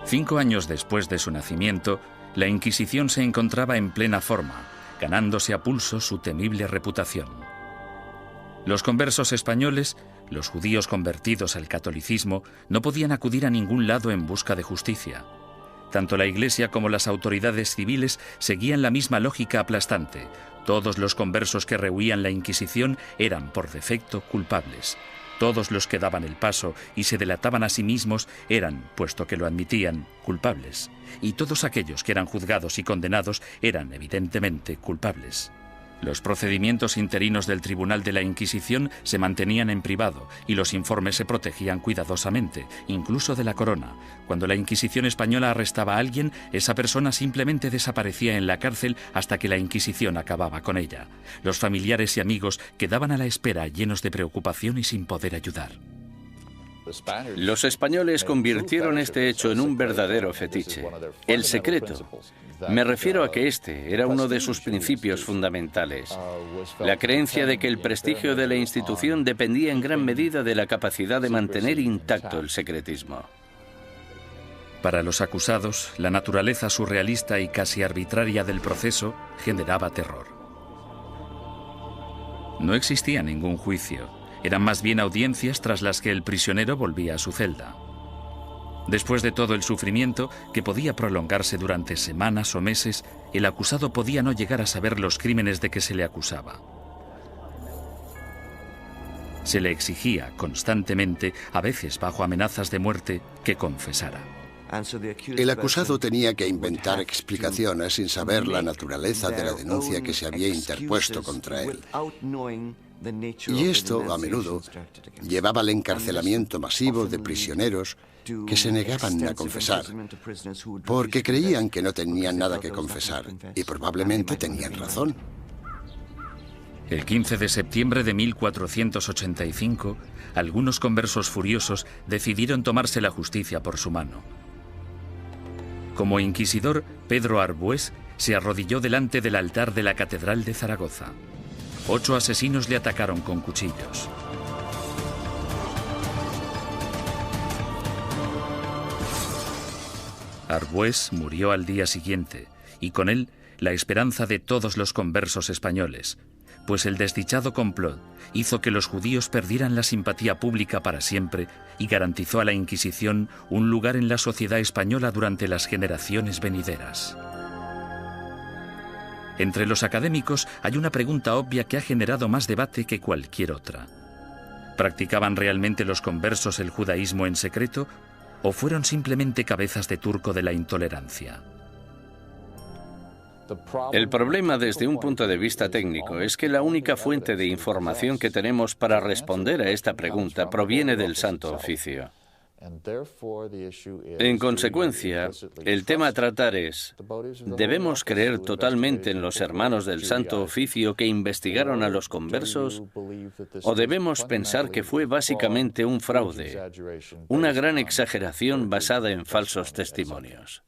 5 años después de su nacimiento, la Inquisición se encontraba en plena forma, ganándose a pulso su temible reputación. Los conversos españoles, los judíos convertidos al catolicismo, no podían acudir a ningún lado en busca de justicia. Tanto la Iglesia como las autoridades civiles seguían la misma lógica aplastante. Todos los conversos que rehuían la Inquisición eran, por defecto, culpables. Todos los que daban el paso y se delataban a sí mismos eran, puesto que lo admitían, culpables. Y todos aquellos que eran juzgados y condenados eran, evidentemente, culpables. Los procedimientos interinos del Tribunal de la Inquisición se mantenían en privado y los informes se protegían cuidadosamente, incluso de la corona. Cuando la Inquisición española arrestaba a alguien, esa persona simplemente desaparecía en la cárcel hasta que la Inquisición acababa con ella. Los familiares y amigos quedaban a la espera, llenos de preocupación y sin poder ayudar. Los españoles convirtieron este hecho en un verdadero fetiche, el secreto. Me refiero a que este era uno de sus principios fundamentales, la creencia de que el prestigio de la institución dependía en gran medida de la capacidad de mantener intacto el secretismo. Para los acusados, la naturaleza surrealista y casi arbitraria del proceso generaba terror. No existía ningún juicio. Eran más bien audiencias tras las que el prisionero volvía a su celda. Después de todo el sufrimiento, que podía prolongarse durante semanas o meses, el acusado podía no llegar a saber los crímenes de que se le acusaba. Se le exigía constantemente, a veces bajo amenazas de muerte, que confesara. El acusado tenía que inventar explicaciones sin saber la naturaleza de la denuncia que se había interpuesto contra él. Y esto, a menudo, llevaba al encarcelamiento masivo de prisioneros que se negaban a confesar, porque creían que no tenían nada que confesar, y probablemente tenían razón. El 15 de septiembre de 1485, algunos conversos furiosos decidieron tomarse la justicia por su mano. Como inquisidor, Pedro Arbués se arrodilló delante del altar de la Catedral de Zaragoza. 8 asesinos le atacaron con cuchillos. Arbués murió al día siguiente, y con él la esperanza de todos los conversos españoles, pues el desdichado complot hizo que los judíos perdieran la simpatía pública para siempre y garantizó a la Inquisición un lugar en la sociedad española durante las generaciones venideras. Entre los académicos hay una pregunta obvia que ha generado más debate que cualquier otra. ¿Practicaban realmente los conversos el judaísmo en secreto o fueron simplemente cabezas de turco de la intolerancia? El problema desde un punto de vista técnico es que la única fuente de información que tenemos para responder a esta pregunta proviene del Santo Oficio. En consecuencia, el tema a tratar es, ¿debemos creer totalmente en los hermanos del Santo Oficio que investigaron a los conversos? ¿O debemos pensar que fue básicamente un fraude, una gran exageración basada en falsos testimonios?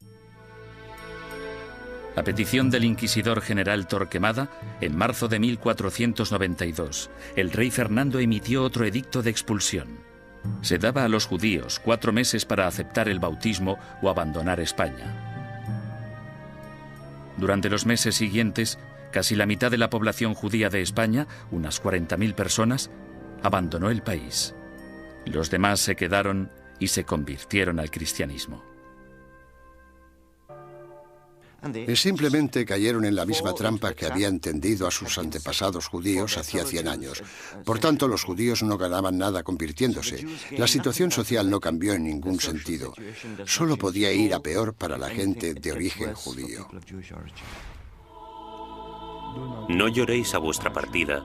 A petición del inquisidor general Torquemada, en marzo de 1492, el rey Fernando emitió otro edicto de expulsión. Se daba a los judíos 4 meses para aceptar el bautismo o abandonar España. Durante los meses siguientes, casi la mitad de la población judía de España, unas 40.000 personas, abandonó el país. Los demás se quedaron y se convirtieron al cristianismo. Simplemente cayeron en la misma trampa que habían tendido a sus antepasados judíos hacía 100 años. Por tanto, los judíos no ganaban nada convirtiéndose. La situación social no cambió en ningún sentido. Solo podía ir a peor para la gente de origen judío. No lloréis a vuestra partida,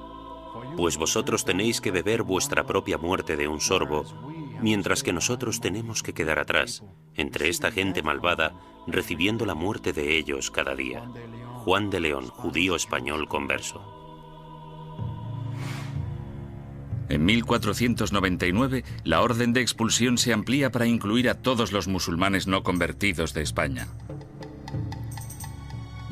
pues vosotros tenéis que beber vuestra propia muerte de un sorbo, mientras que nosotros tenemos que quedar atrás, entre esta gente malvada, recibiendo la muerte de ellos cada día. Juan de León, judío español converso. En 1499, la orden de expulsión se amplía para incluir a todos los musulmanes no convertidos de España.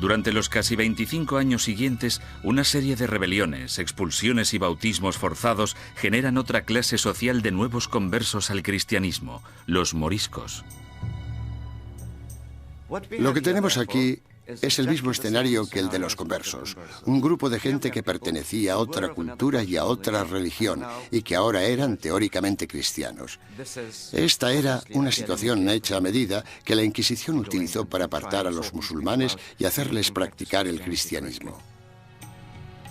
Durante los casi 25 años siguientes, una serie de rebeliones, expulsiones y bautismos forzados generan otra clase social de nuevos conversos al cristianismo, los moriscos. Lo que tenemos aquí es el mismo escenario que el de los conversos. Un grupo de gente que pertenecía a otra cultura y a otra religión y que ahora eran teóricamente cristianos. Esta era una situación hecha a medida que la Inquisición utilizó para apartar a los musulmanes y hacerles practicar el cristianismo.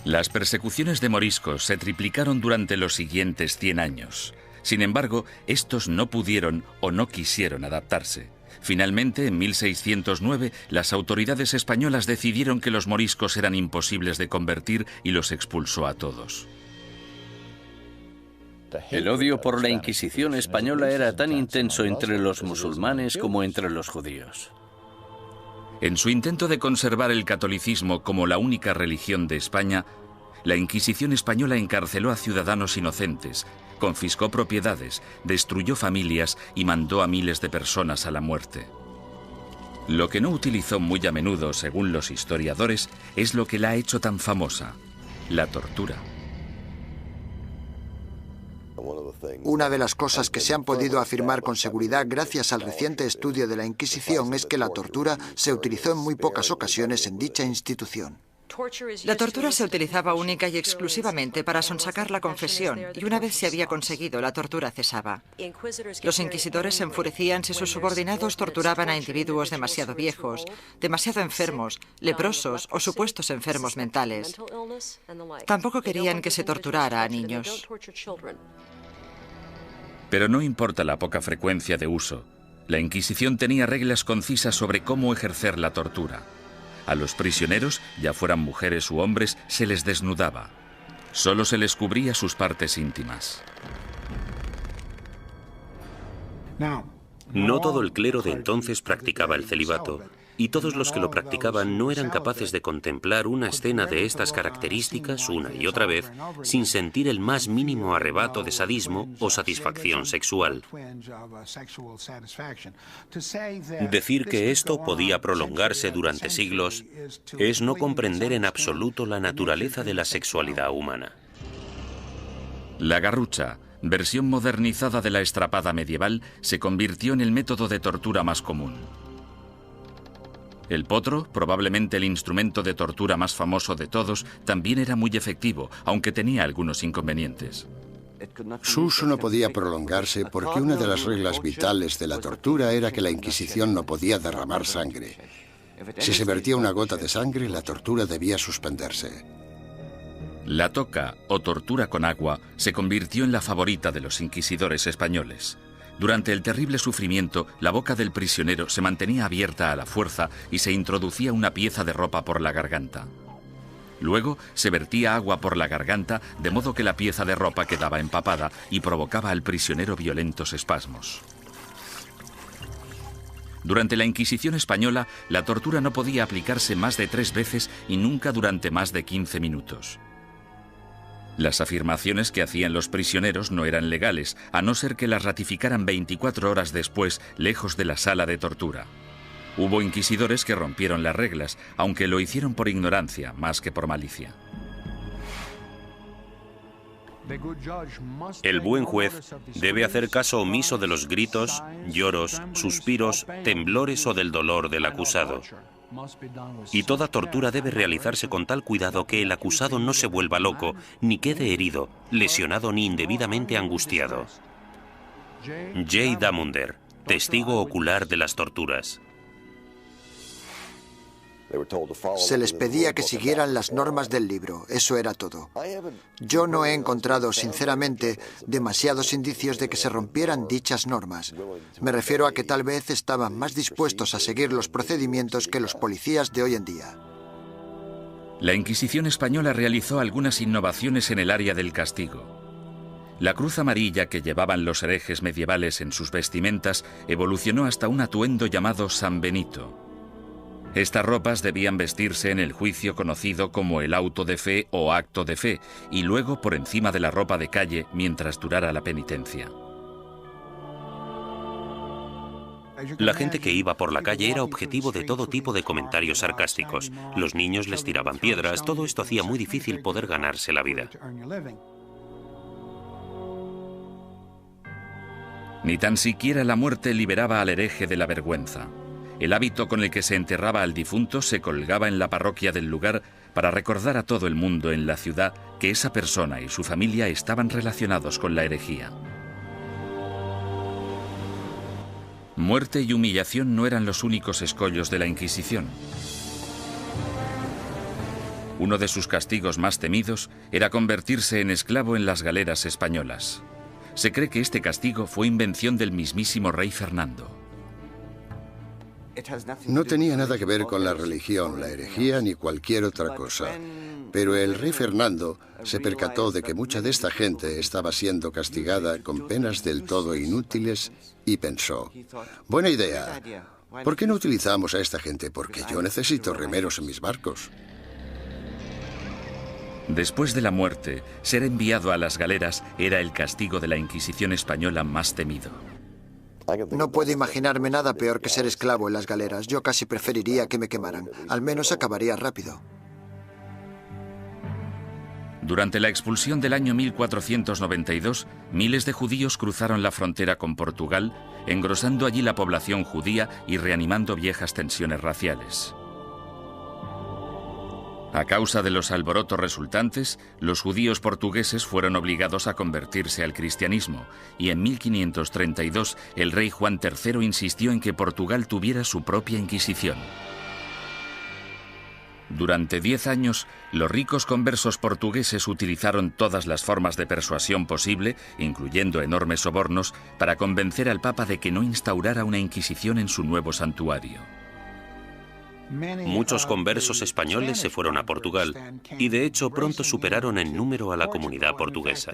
Las persecuciones de moriscos se triplicaron durante los siguientes 100 años. Sin embargo, estos no pudieron o no quisieron adaptarse. Finalmente, en 1609, las autoridades españolas decidieron que los moriscos eran imposibles de convertir y los expulsó a todos. El odio por la Inquisición española era tan intenso entre los musulmanes como entre los judíos. En su intento de conservar el catolicismo como la única religión de España, la Inquisición española encarceló a ciudadanos inocentes, confiscó propiedades, destruyó familias y mandó a miles de personas a la muerte. Lo que no utilizó muy a menudo, según los historiadores, es lo que la ha hecho tan famosa: la tortura. Una de las cosas que se han podido afirmar con seguridad gracias al reciente estudio de la Inquisición es que la tortura se utilizó en muy pocas ocasiones en dicha institución. La tortura se utilizaba única y exclusivamente para sonsacar la confesión, y una vez se había conseguido, la tortura cesaba. Los inquisidores se enfurecían si sus subordinados torturaban a individuos demasiado viejos, demasiado enfermos, leprosos o supuestos enfermos mentales. Tampoco querían que se torturara a niños. Pero no importa la poca frecuencia de uso, la Inquisición tenía reglas concisas sobre cómo ejercer la tortura. A los prisioneros, ya fueran mujeres u hombres, se les desnudaba. Solo se les cubría sus partes íntimas. No todo el clero de entonces practicaba el celibato, y todos los que lo practicaban no eran capaces de contemplar una escena de estas características una y otra vez sin sentir el más mínimo arrebato de sadismo o satisfacción sexual. Decir que esto podía prolongarse durante siglos es no comprender en absoluto la naturaleza de la sexualidad humana. La garrucha, versión modernizada de la estrapada medieval, se convirtió en el método de tortura más común. El potro, probablemente el instrumento de tortura más famoso de todos, también era muy efectivo, aunque tenía algunos inconvenientes. Su uso no podía prolongarse porque una de las reglas vitales de la tortura era que la Inquisición no podía derramar sangre. Si se vertía una gota de sangre, la tortura debía suspenderse. La toca, o tortura con agua, se convirtió en la favorita de los inquisidores españoles. Durante el terrible sufrimiento, la boca del prisionero se mantenía abierta a la fuerza y se introducía una pieza de ropa por la garganta. Luego se vertía agua por la garganta, de modo que la pieza de ropa quedaba empapada y provocaba al prisionero violentos espasmos. Durante la Inquisición española, la tortura no podía aplicarse más de 3 veces y nunca durante más de 15 minutos. Las afirmaciones que hacían los prisioneros no eran legales, a no ser que las ratificaran 24 horas después, lejos de la sala de tortura. Hubo inquisidores que rompieron las reglas, aunque lo hicieron por ignorancia, más que por malicia. El buen juez debe hacer caso omiso de los gritos, lloros, suspiros, temblores o del dolor del acusado. Y toda tortura debe realizarse con tal cuidado que el acusado no se vuelva loco, ni quede herido, lesionado ni indebidamente angustiado. J. Damunder, testigo ocular de las torturas. Se les pedía que siguieran las normas del libro, eso era todo. Yo no he encontrado, sinceramente, demasiados indicios de que se rompieran dichas normas. Me refiero a que tal vez estaban más dispuestos a seguir los procedimientos que los policías de hoy en día. La Inquisición española realizó algunas innovaciones en el área del castigo. La cruz amarilla que llevaban los herejes medievales en sus vestimentas evolucionó hasta un atuendo llamado San Benito. Estas ropas debían vestirse en el juicio conocido como el auto de fe o acto de fe, y luego por encima de la ropa de calle mientras durara la penitencia. La gente que iba por la calle era objetivo de todo tipo de comentarios sarcásticos. Los niños les tiraban piedras, todo esto hacía muy difícil poder ganarse la vida. Ni tan siquiera la muerte liberaba al hereje de la vergüenza. El hábito con el que se enterraba al difunto se colgaba en la parroquia del lugar para recordar a todo el mundo en la ciudad que esa persona y su familia estaban relacionados con la herejía. Muerte y humillación no eran los únicos escollos de la Inquisición. Uno de sus castigos más temidos era convertirse en esclavo en las galeras españolas. Se cree que este castigo fue invención del mismísimo rey Fernando. No tenía nada que ver con la religión, la herejía ni cualquier otra cosa. Pero el rey Fernando se percató de que mucha de esta gente estaba siendo castigada con penas del todo inútiles y pensó, buena idea, ¿por qué no utilizamos a esta gente? Porque yo necesito remeros en mis barcos. Después de la muerte, ser enviado a las galeras era el castigo de la Inquisición española más temido. No puedo imaginarme nada peor que ser esclavo en las galeras. Yo casi preferiría que me quemaran. Al menos acabaría rápido. Durante la expulsión del año 1492, miles de judíos cruzaron la frontera con Portugal, engrosando allí la población judía y reanimando viejas tensiones raciales. A causa de los alborotos resultantes, los judíos portugueses fueron obligados a convertirse al cristianismo, y en 1532 el rey Juan III insistió en que Portugal tuviera su propia Inquisición. Durante 10 años, los ricos conversos portugueses utilizaron todas las formas de persuasión posible, incluyendo enormes sobornos, para convencer al Papa de que no instaurara una Inquisición en su nuevo santuario. Muchos conversos españoles se fueron a Portugal y de hecho pronto superaron en número a la comunidad portuguesa.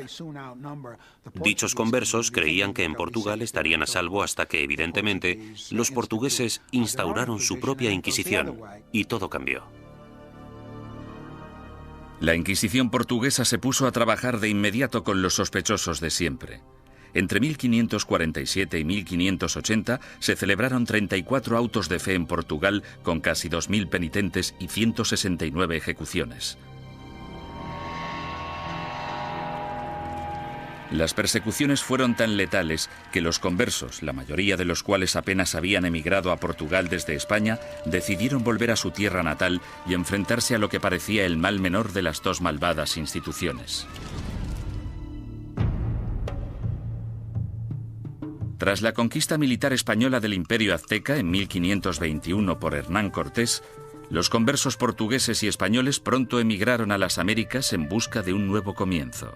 Dichos conversos creían que en Portugal estarían a salvo hasta que, evidentemente, los portugueses instauraron su propia Inquisición y todo cambió. La Inquisición portuguesa se puso a trabajar de inmediato con los sospechosos de siempre. Entre 1547 y 1580 se celebraron 34 autos de fe en Portugal con casi 2.000 penitentes y 169 ejecuciones. Las persecuciones fueron tan letales que los conversos, la mayoría de los cuales apenas habían emigrado a Portugal desde España, decidieron volver a su tierra natal y enfrentarse a lo que parecía el mal menor de las dos malvadas instituciones. Tras la conquista militar española del Imperio Azteca en 1521 por Hernán Cortés, los conversos portugueses y españoles pronto emigraron a las Américas en busca de un nuevo comienzo.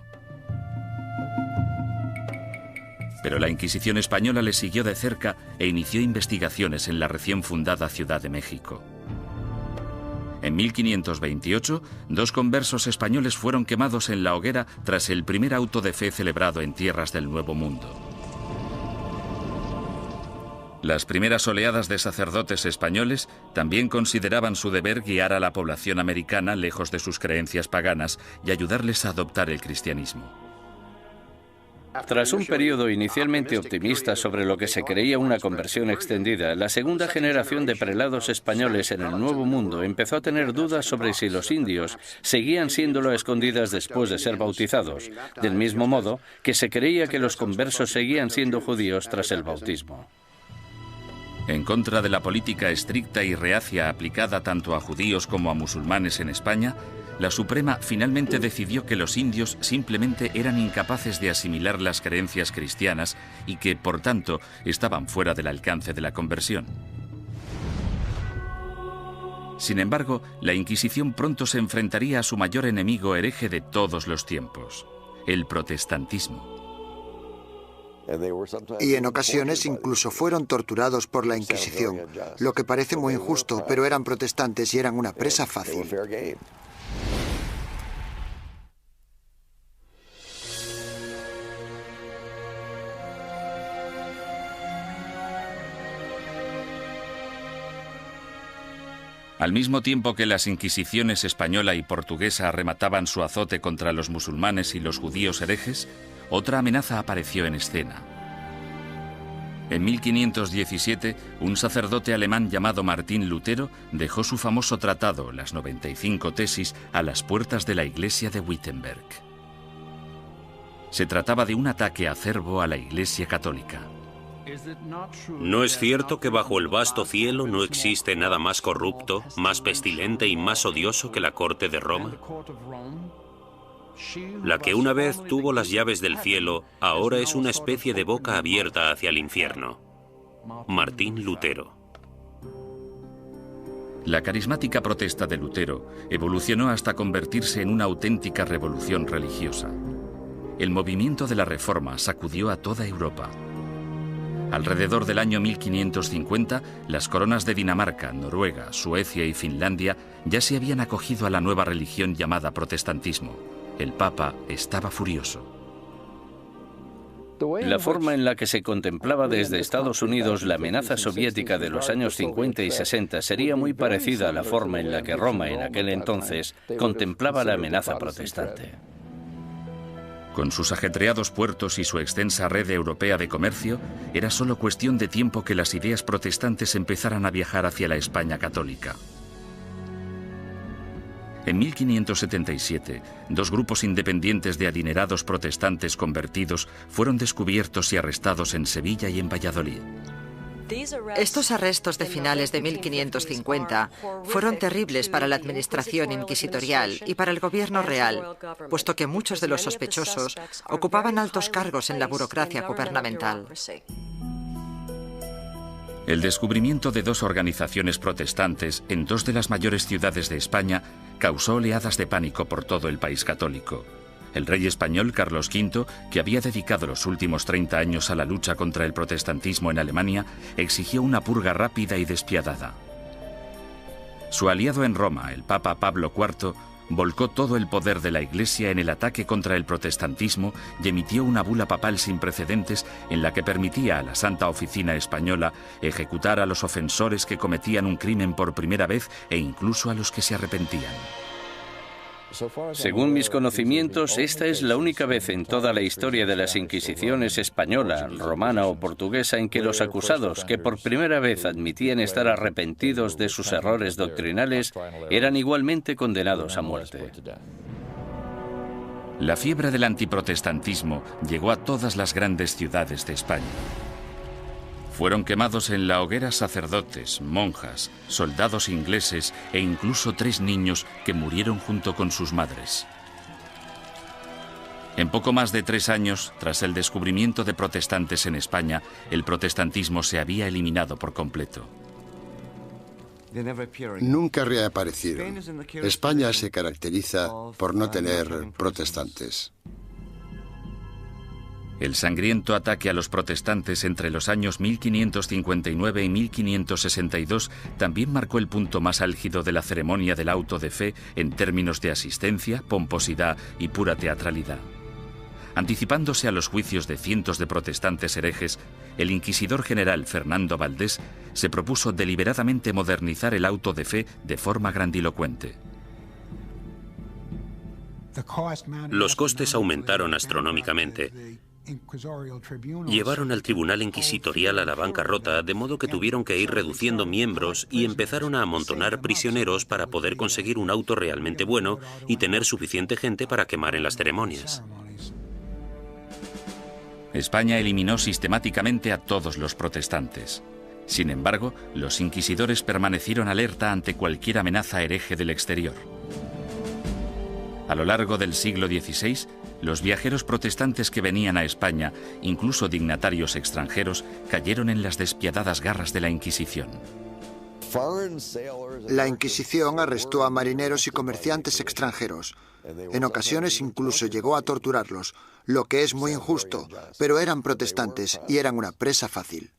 Pero la Inquisición española les siguió de cerca e inició investigaciones en la recién fundada Ciudad de México. En 1528, 2 conversos españoles fueron quemados en la hoguera tras el primer auto de fe celebrado en tierras del Nuevo Mundo. Las primeras oleadas de sacerdotes españoles también consideraban su deber guiar a la población americana lejos de sus creencias paganas y ayudarles a adoptar el cristianismo. Tras un periodo inicialmente optimista sobre lo que se creía una conversión extendida, la segunda generación de prelados españoles en el Nuevo Mundo empezó a tener dudas sobre si los indios seguían siéndolo a escondidas después de ser bautizados, del mismo modo que se creía que los conversos seguían siendo judíos tras el bautismo. En contra de la política estricta y reacia aplicada tanto a judíos como a musulmanes en España, la Suprema finalmente decidió que los indios simplemente eran incapaces de asimilar las creencias cristianas y que, por tanto, estaban fuera del alcance de la conversión. Sin embargo, la Inquisición pronto se enfrentaría a su mayor enemigo hereje de todos los tiempos, el protestantismo. Y en ocasiones incluso fueron torturados por la Inquisición, lo que parece muy injusto, pero eran protestantes y eran una presa fácil. Al mismo tiempo que las inquisiciones española y portuguesa arremataban su azote contra los musulmanes y los judíos herejes, otra amenaza apareció en escena. En 1517, un sacerdote alemán llamado Martín Lutero dejó su famoso tratado, las 95 tesis, a las puertas de la iglesia de Wittenberg. Se trataba de un ataque acerbo a la Iglesia católica. ¿No es cierto que bajo el vasto cielo no existe nada más corrupto, más pestilente y más odioso que la corte de Roma? La que una vez tuvo las llaves del cielo, ahora es una especie de boca abierta hacia el infierno. Martín Lutero. La carismática protesta de Lutero evolucionó hasta convertirse en una auténtica revolución religiosa. El movimiento de la Reforma sacudió a toda Europa. Alrededor del año 1550, las coronas de Dinamarca, Noruega, Suecia y Finlandia ya se habían acogido a la nueva religión llamada protestantismo. El Papa estaba furioso. La forma en la que se contemplaba desde Estados Unidos la amenaza soviética de los años 50 y 60 sería muy parecida a la forma en la que Roma en aquel entonces contemplaba la amenaza protestante. Con sus ajetreados puertos y su extensa red europea de comercio, era solo cuestión de tiempo que las ideas protestantes empezaran a viajar hacia la España católica. En 1577, dos grupos independientes de adinerados protestantes convertidos fueron descubiertos y arrestados en Sevilla y en Valladolid. Estos arrestos de finales de 1550 fueron terribles para la administración inquisitorial y para el gobierno real, puesto que muchos de los sospechosos ocupaban altos cargos en la burocracia gubernamental. El descubrimiento de dos organizaciones protestantes en dos de las mayores ciudades de España causó oleadas de pánico por todo el país católico. El rey español Carlos V, que había dedicado los últimos 30 años a la lucha contra el protestantismo en Alemania, exigió una purga rápida y despiadada. Su aliado en Roma, el Papa Pablo IV, volcó todo el poder de la Iglesia en el ataque contra el protestantismo y emitió una bula papal sin precedentes en la que permitía a la Santa Oficina Española ejecutar a los ofensores que cometían un crimen por primera vez e incluso a los que se arrepentían. Según mis conocimientos, esta es la única vez en toda la historia de las Inquisiciones española, romana o portuguesa en que los acusados, que por primera vez admitían estar arrepentidos de sus errores doctrinales, eran igualmente condenados a muerte. La fiebre del antiprotestantismo llegó a todas las grandes ciudades de España. Fueron quemados en la hoguera sacerdotes, monjas, soldados ingleses e incluso 3 niños que murieron junto con sus madres. En poco más de 3 años, tras el descubrimiento de protestantes en España, el protestantismo se había eliminado por completo. Nunca reaparecieron. España se caracteriza por no tener protestantes. El sangriento ataque a los protestantes entre los años 1559 y 1562 también marcó el punto más álgido de la ceremonia del auto de fe en términos de asistencia, pomposidad y pura teatralidad. Anticipándose a los juicios de cientos de protestantes herejes, el inquisidor general Fernando Valdés se propuso deliberadamente modernizar el auto de fe de forma grandilocuente. Los costes aumentaron astronómicamente. Llevaron al tribunal inquisitorial a la bancarrota, de modo que tuvieron que ir reduciendo miembros y empezaron a amontonar prisioneros para poder conseguir un auto realmente bueno y tener suficiente gente para quemar en las ceremonias. España eliminó sistemáticamente a todos los protestantes. Sin embargo, los inquisidores permanecieron alerta ante cualquier amenaza hereje del exterior. A lo largo del siglo XVI, los viajeros protestantes que venían a España, incluso dignatarios extranjeros, cayeron en las despiadadas garras de la Inquisición. La Inquisición arrestó a marineros y comerciantes extranjeros. En ocasiones incluso llegó a torturarlos, lo que es muy injusto, pero eran protestantes y eran una presa fácil.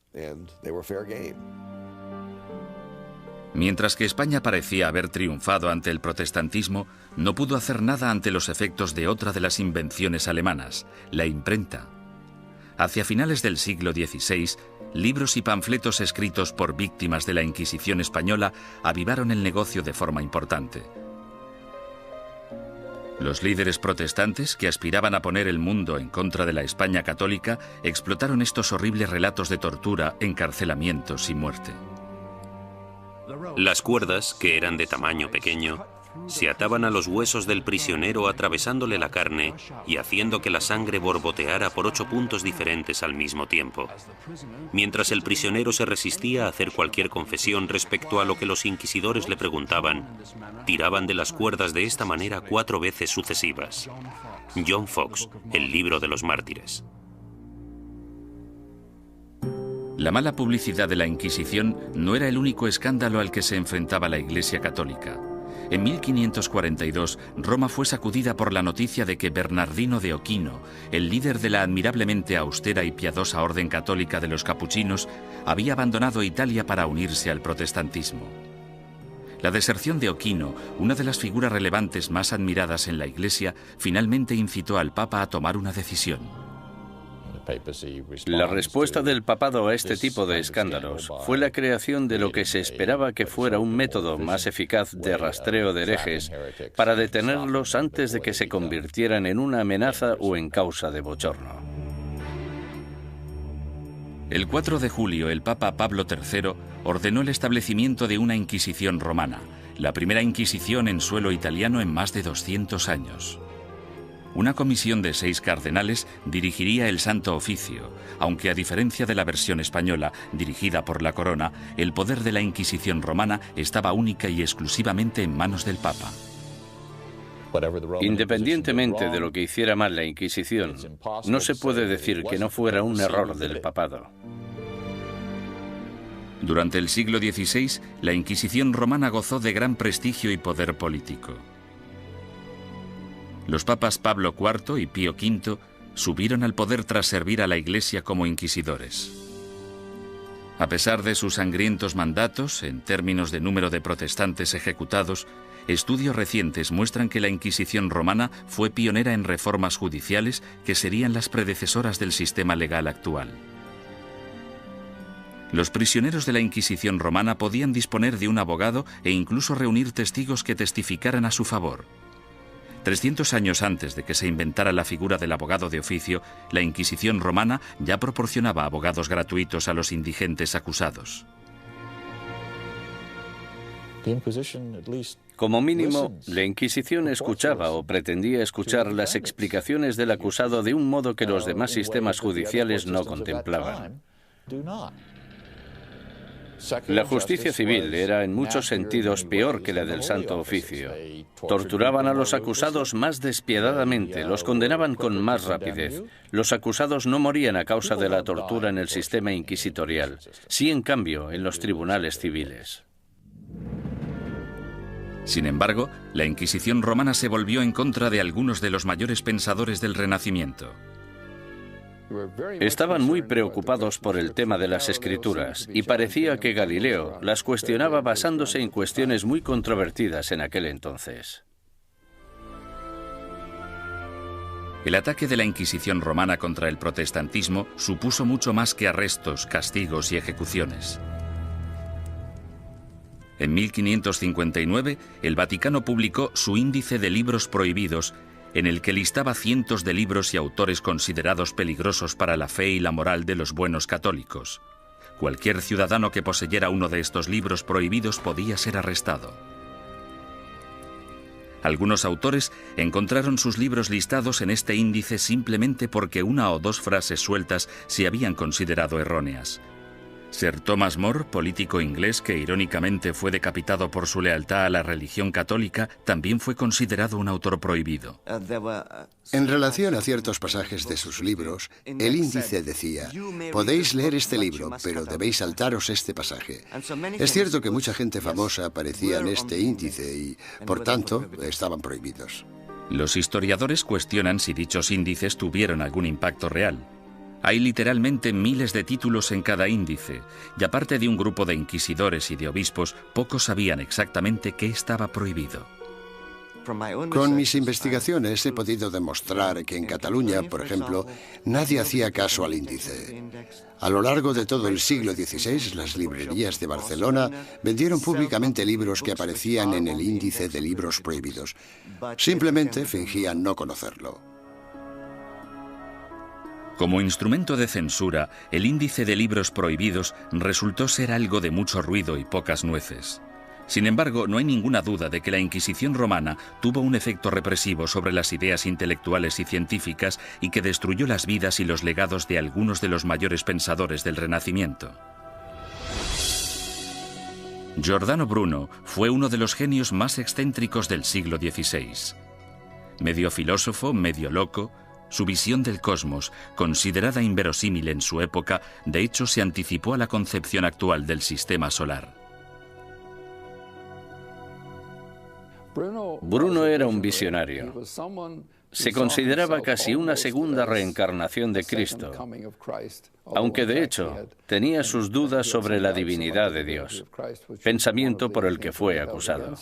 Mientras que España parecía haber triunfado ante el protestantismo, no pudo hacer nada ante los efectos de otra de las invenciones alemanas, la imprenta. Hacia finales del siglo XVI, libros y panfletos escritos por víctimas de la Inquisición española avivaron el negocio de forma importante. Los líderes protestantes, que aspiraban a poner el mundo en contra de la España católica, explotaron estos horribles relatos de tortura, encarcelamientos y muerte. Las cuerdas, que eran de tamaño pequeño, se ataban a los huesos del prisionero atravesándole la carne y haciendo que la sangre borboteara por 8 puntos diferentes al mismo tiempo. Mientras el prisionero se resistía a hacer cualquier confesión respecto a lo que los inquisidores le preguntaban, tiraban de las cuerdas de esta manera 4 veces sucesivas. John Foxe, El libro de los mártires. La mala publicidad de la Inquisición no era el único escándalo al que se enfrentaba la Iglesia católica. En 1542, Roma fue sacudida por la noticia de que Bernardino de Ochino, el líder de la admirablemente austera y piadosa orden católica de los capuchinos, había abandonado Italia para unirse al protestantismo. La deserción de Ochino, una de las figuras relevantes más admiradas en la Iglesia, finalmente incitó al Papa a tomar una decisión. La respuesta del papado a este tipo de escándalos fue la creación de lo que se esperaba que fuera un método más eficaz de rastreo de herejes para detenerlos antes de que se convirtieran en una amenaza o en causa de bochorno. El 4 de julio, el Papa Pablo III ordenó el establecimiento de una Inquisición romana, la primera Inquisición en suelo italiano en más de 200 años. Una comisión de 6 cardenales dirigiría el Santo Oficio, aunque a diferencia de la versión española, dirigida por la Corona, el poder de la Inquisición romana estaba única y exclusivamente en manos del Papa. Independientemente de lo que hiciera mal la Inquisición, no se puede decir que no fuera un error del papado. Durante el siglo XVI, la Inquisición romana gozó de gran prestigio y poder político. Los papas Pablo IV y Pío V subieron al poder tras servir a la Iglesia como inquisidores. A pesar de sus sangrientos mandatos, en términos de número de protestantes ejecutados, estudios recientes muestran que la Inquisición romana fue pionera en reformas judiciales que serían las predecesoras del sistema legal actual. Los prisioneros de la Inquisición romana podían disponer de un abogado e incluso reunir testigos que testificaran a su favor. 300 años antes de que se inventara la figura del abogado de oficio, la Inquisición romana ya proporcionaba abogados gratuitos a los indigentes acusados. Como mínimo, la Inquisición escuchaba o pretendía escuchar las explicaciones del acusado de un modo que los demás sistemas judiciales no contemplaban. La justicia civil era en muchos sentidos peor que la del Santo Oficio. Torturaban a los acusados más despiadadamente, los condenaban con más rapidez. Los acusados no morían a causa de la tortura en el sistema inquisitorial, sí en cambio en los tribunales civiles. Sin embargo, la Inquisición romana se volvió en contra de algunos de los mayores pensadores del Renacimiento. Estaban muy preocupados por el tema de las escrituras y parecía que Galileo las cuestionaba basándose en cuestiones muy controvertidas en aquel entonces. El ataque de la Inquisición romana contra el protestantismo supuso mucho más que arrestos, castigos y ejecuciones. En 1559, el Vaticano publicó su Índice de Libros Prohibidos, en el que listaba cientos de libros y autores considerados peligrosos para la fe y la moral de los buenos católicos. Cualquier ciudadano que poseyera uno de estos libros prohibidos podía ser arrestado. Algunos autores encontraron sus libros listados en este índice simplemente porque una o dos frases sueltas se habían considerado erróneas. Sir Thomas More, político inglés que irónicamente fue decapitado por su lealtad a la religión católica, también fue considerado un autor prohibido. En relación a ciertos pasajes de sus libros, el índice decía: podéis leer este libro, pero debéis saltaros este pasaje. Es cierto que mucha gente famosa aparecía en este índice y, por tanto, estaban prohibidos. Los historiadores cuestionan si dichos índices tuvieron algún impacto real. Hay literalmente miles de títulos en cada índice, y aparte de un grupo de inquisidores y de obispos, pocos sabían exactamente qué estaba prohibido. Con mis investigaciones he podido demostrar que en Cataluña, por ejemplo, nadie hacía caso al índice. A lo largo de todo el siglo XVI, las librerías de Barcelona vendieron públicamente libros que aparecían en el índice de libros prohibidos. Simplemente fingían no conocerlo. Como instrumento de censura, el índice de libros prohibidos resultó ser algo de mucho ruido y pocas nueces. Sin embargo, no hay ninguna duda de que la Inquisición romana tuvo un efecto represivo sobre las ideas intelectuales y científicas y que destruyó las vidas y los legados de algunos de los mayores pensadores del Renacimiento. Giordano Bruno fue uno de los genios más excéntricos del siglo XVI. Medio filósofo, medio loco, su visión del cosmos, considerada inverosímil en su época, de hecho se anticipó a la concepción actual del sistema solar. Bruno era un visionario. Se consideraba casi una segunda reencarnación de Cristo, aunque de hecho tenía sus dudas sobre la divinidad de Dios, pensamiento por el que fue acusado.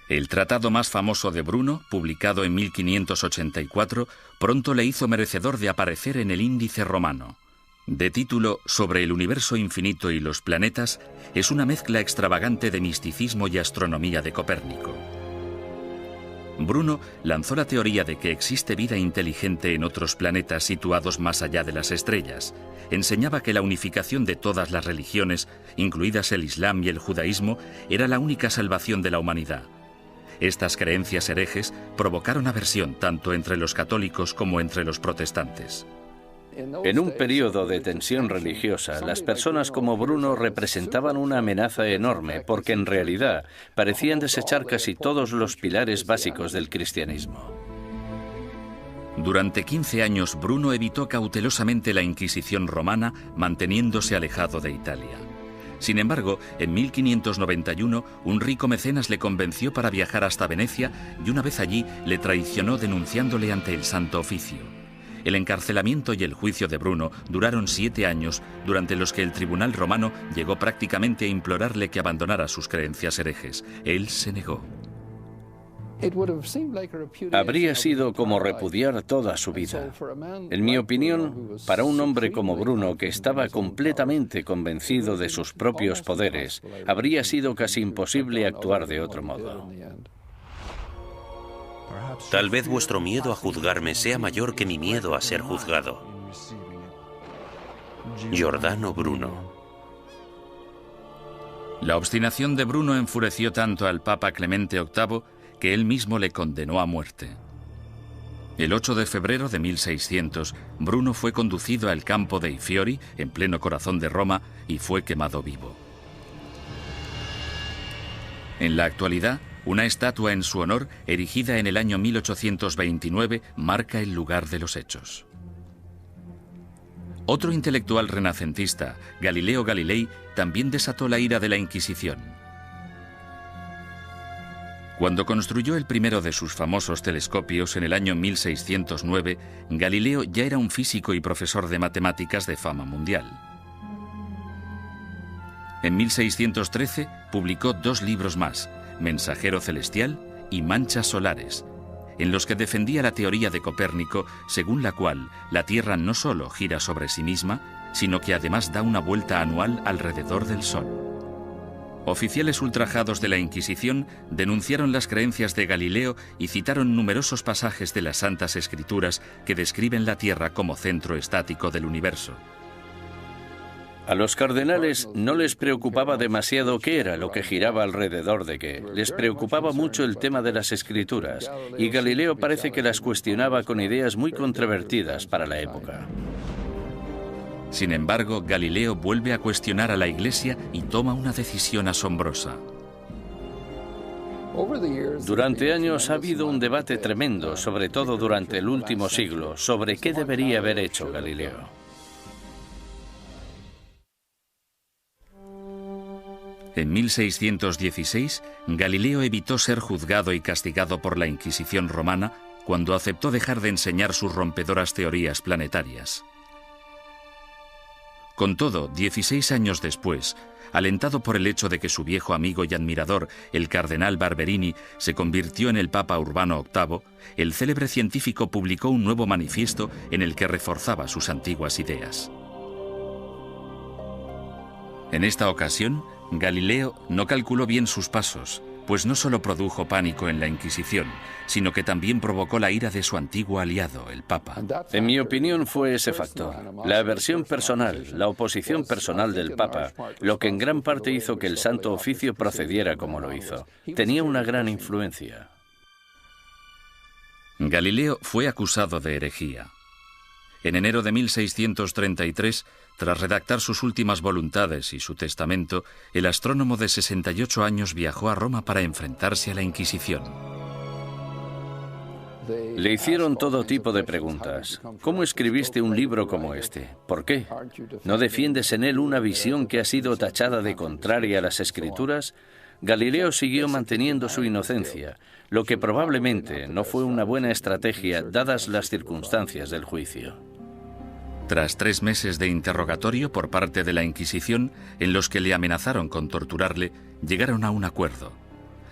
El tratado más famoso de Bruno, publicado en 1584, pronto le hizo merecedor de aparecer en el Índice romano. De título Sobre el universo infinito y los planetas, es una mezcla extravagante de misticismo y astronomía de Copérnico. Bruno lanzó la teoría de que existe vida inteligente en otros planetas situados más allá de las estrellas. Enseñaba que la unificación de todas las religiones, incluidas el Islam y el judaísmo, era la única salvación de la humanidad. Estas creencias herejes provocaron aversión tanto entre los católicos como entre los protestantes. En un periodo de tensión religiosa, las personas como Bruno representaban una amenaza enorme porque en realidad parecían desechar casi todos los pilares básicos del cristianismo. Durante 15 años, Bruno evitó cautelosamente la Inquisición romana, manteniéndose alejado de Italia. Sin embargo, en 1591, un rico mecenas le convenció para viajar hasta Venecia y una vez allí le traicionó denunciándole ante el Santo Oficio. El encarcelamiento y el juicio de Bruno duraron 7 años, durante los que el tribunal romano llegó prácticamente a implorarle que abandonara sus creencias herejes. Él se negó. Habría sido como repudiar toda su vida. En mi opinión, para un hombre como Bruno, que estaba completamente convencido de sus propios poderes, habría sido casi imposible actuar de otro modo. Tal vez vuestro miedo a juzgarme sea mayor que mi miedo a ser juzgado. Giordano Bruno. La obstinación de Bruno enfureció tanto al Papa Clemente VIII que él mismo le condenó a muerte. El 8 de febrero de 1600, Bruno fue conducido al campo dei Fiori, en pleno corazón de Roma, y fue quemado vivo. En la actualidad, una estatua en su honor, erigida en el año 1829, marca el lugar de los hechos. Otro intelectual renacentista, Galileo Galilei, también desató la ira de la Inquisición. Cuando construyó el primero de sus famosos telescopios en el año 1609, Galileo ya era un físico y profesor de matemáticas de fama mundial. En 1613 publicó 2 libros más, Mensajero Celestial y Manchas Solares, en los que defendía la teoría de Copérnico, según la cual la Tierra no solo gira sobre sí misma, sino que además da una vuelta anual alrededor del Sol. Oficiales ultrajados de la Inquisición denunciaron las creencias de Galileo y citaron numerosos pasajes de las Santas Escrituras que describen la Tierra como centro estático del universo. A los cardenales no les preocupaba demasiado qué era lo que giraba alrededor de qué. Les preocupaba mucho el tema de las escrituras, y Galileo parece que las cuestionaba con ideas muy controvertidas para la época. Sin embargo, Galileo vuelve a cuestionar a la Iglesia y toma una decisión asombrosa. Durante años ha habido un debate tremendo, sobre todo durante el último siglo, sobre qué debería haber hecho Galileo. En 1616, Galileo evitó ser juzgado y castigado por la Inquisición romana cuando aceptó dejar de enseñar sus rompedoras teorías planetarias. Con todo, 16 años después, alentado por el hecho de que su viejo amigo y admirador, el cardenal Barberini, se convirtió en el Papa Urbano VIII, el célebre científico publicó un nuevo manifiesto en el que reforzaba sus antiguas ideas. En esta ocasión, Galileo no calculó bien sus pasos, pues no solo produjo pánico en la Inquisición, sino que también provocó la ira de su antiguo aliado, el Papa. En mi opinión fue ese factor, la aversión personal, la oposición personal del Papa, lo que en gran parte hizo que el Santo Oficio procediera como lo hizo. Tenía una gran influencia. Galileo fue acusado de herejía. En enero de 1633, tras redactar sus últimas voluntades y su testamento, el astrónomo de 68 años viajó a Roma para enfrentarse a la Inquisición. Le hicieron todo tipo de preguntas. ¿Cómo escribiste un libro como este? ¿Por qué? ¿No defiendes en él una visión que ha sido tachada de contraria a las Escrituras? Galileo siguió manteniendo su inocencia, lo que probablemente no fue una buena estrategia dadas las circunstancias del juicio. Tras 3 meses de interrogatorio por parte de la Inquisición, en los que le amenazaron con torturarle, llegaron a un acuerdo.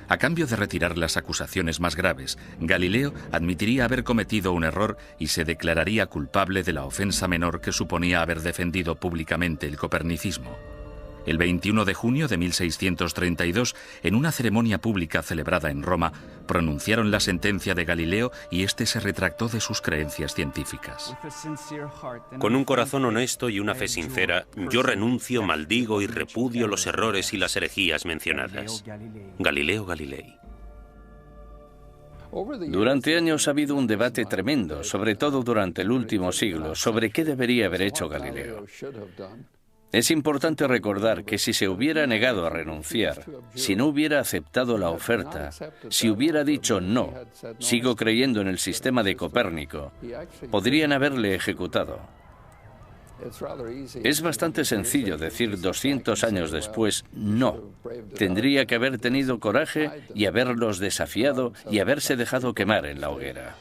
A cambio de retirar las acusaciones más graves, Galileo admitiría haber cometido un error y se declararía culpable de la ofensa menor que suponía haber defendido públicamente el copernicismo. El 21 de junio de 1632, en una ceremonia pública celebrada en Roma, pronunciaron la sentencia de Galileo y éste se retractó de sus creencias científicas. Con un corazón honesto y una fe sincera, yo renuncio, maldigo y repudio los errores y las herejías mencionadas. Galileo Galilei. Durante años ha habido un debate tremendo, sobre todo durante el último siglo, sobre qué debería haber hecho Galileo. Es importante recordar que si se hubiera negado a renunciar, si no hubiera aceptado la oferta, si hubiera dicho no, sigo creyendo en el sistema de Copérnico, podrían haberle ejecutado. Es bastante sencillo decir 200 años después no. Tendría que haber tenido coraje y haberlos desafiado y haberse dejado quemar en la hoguera.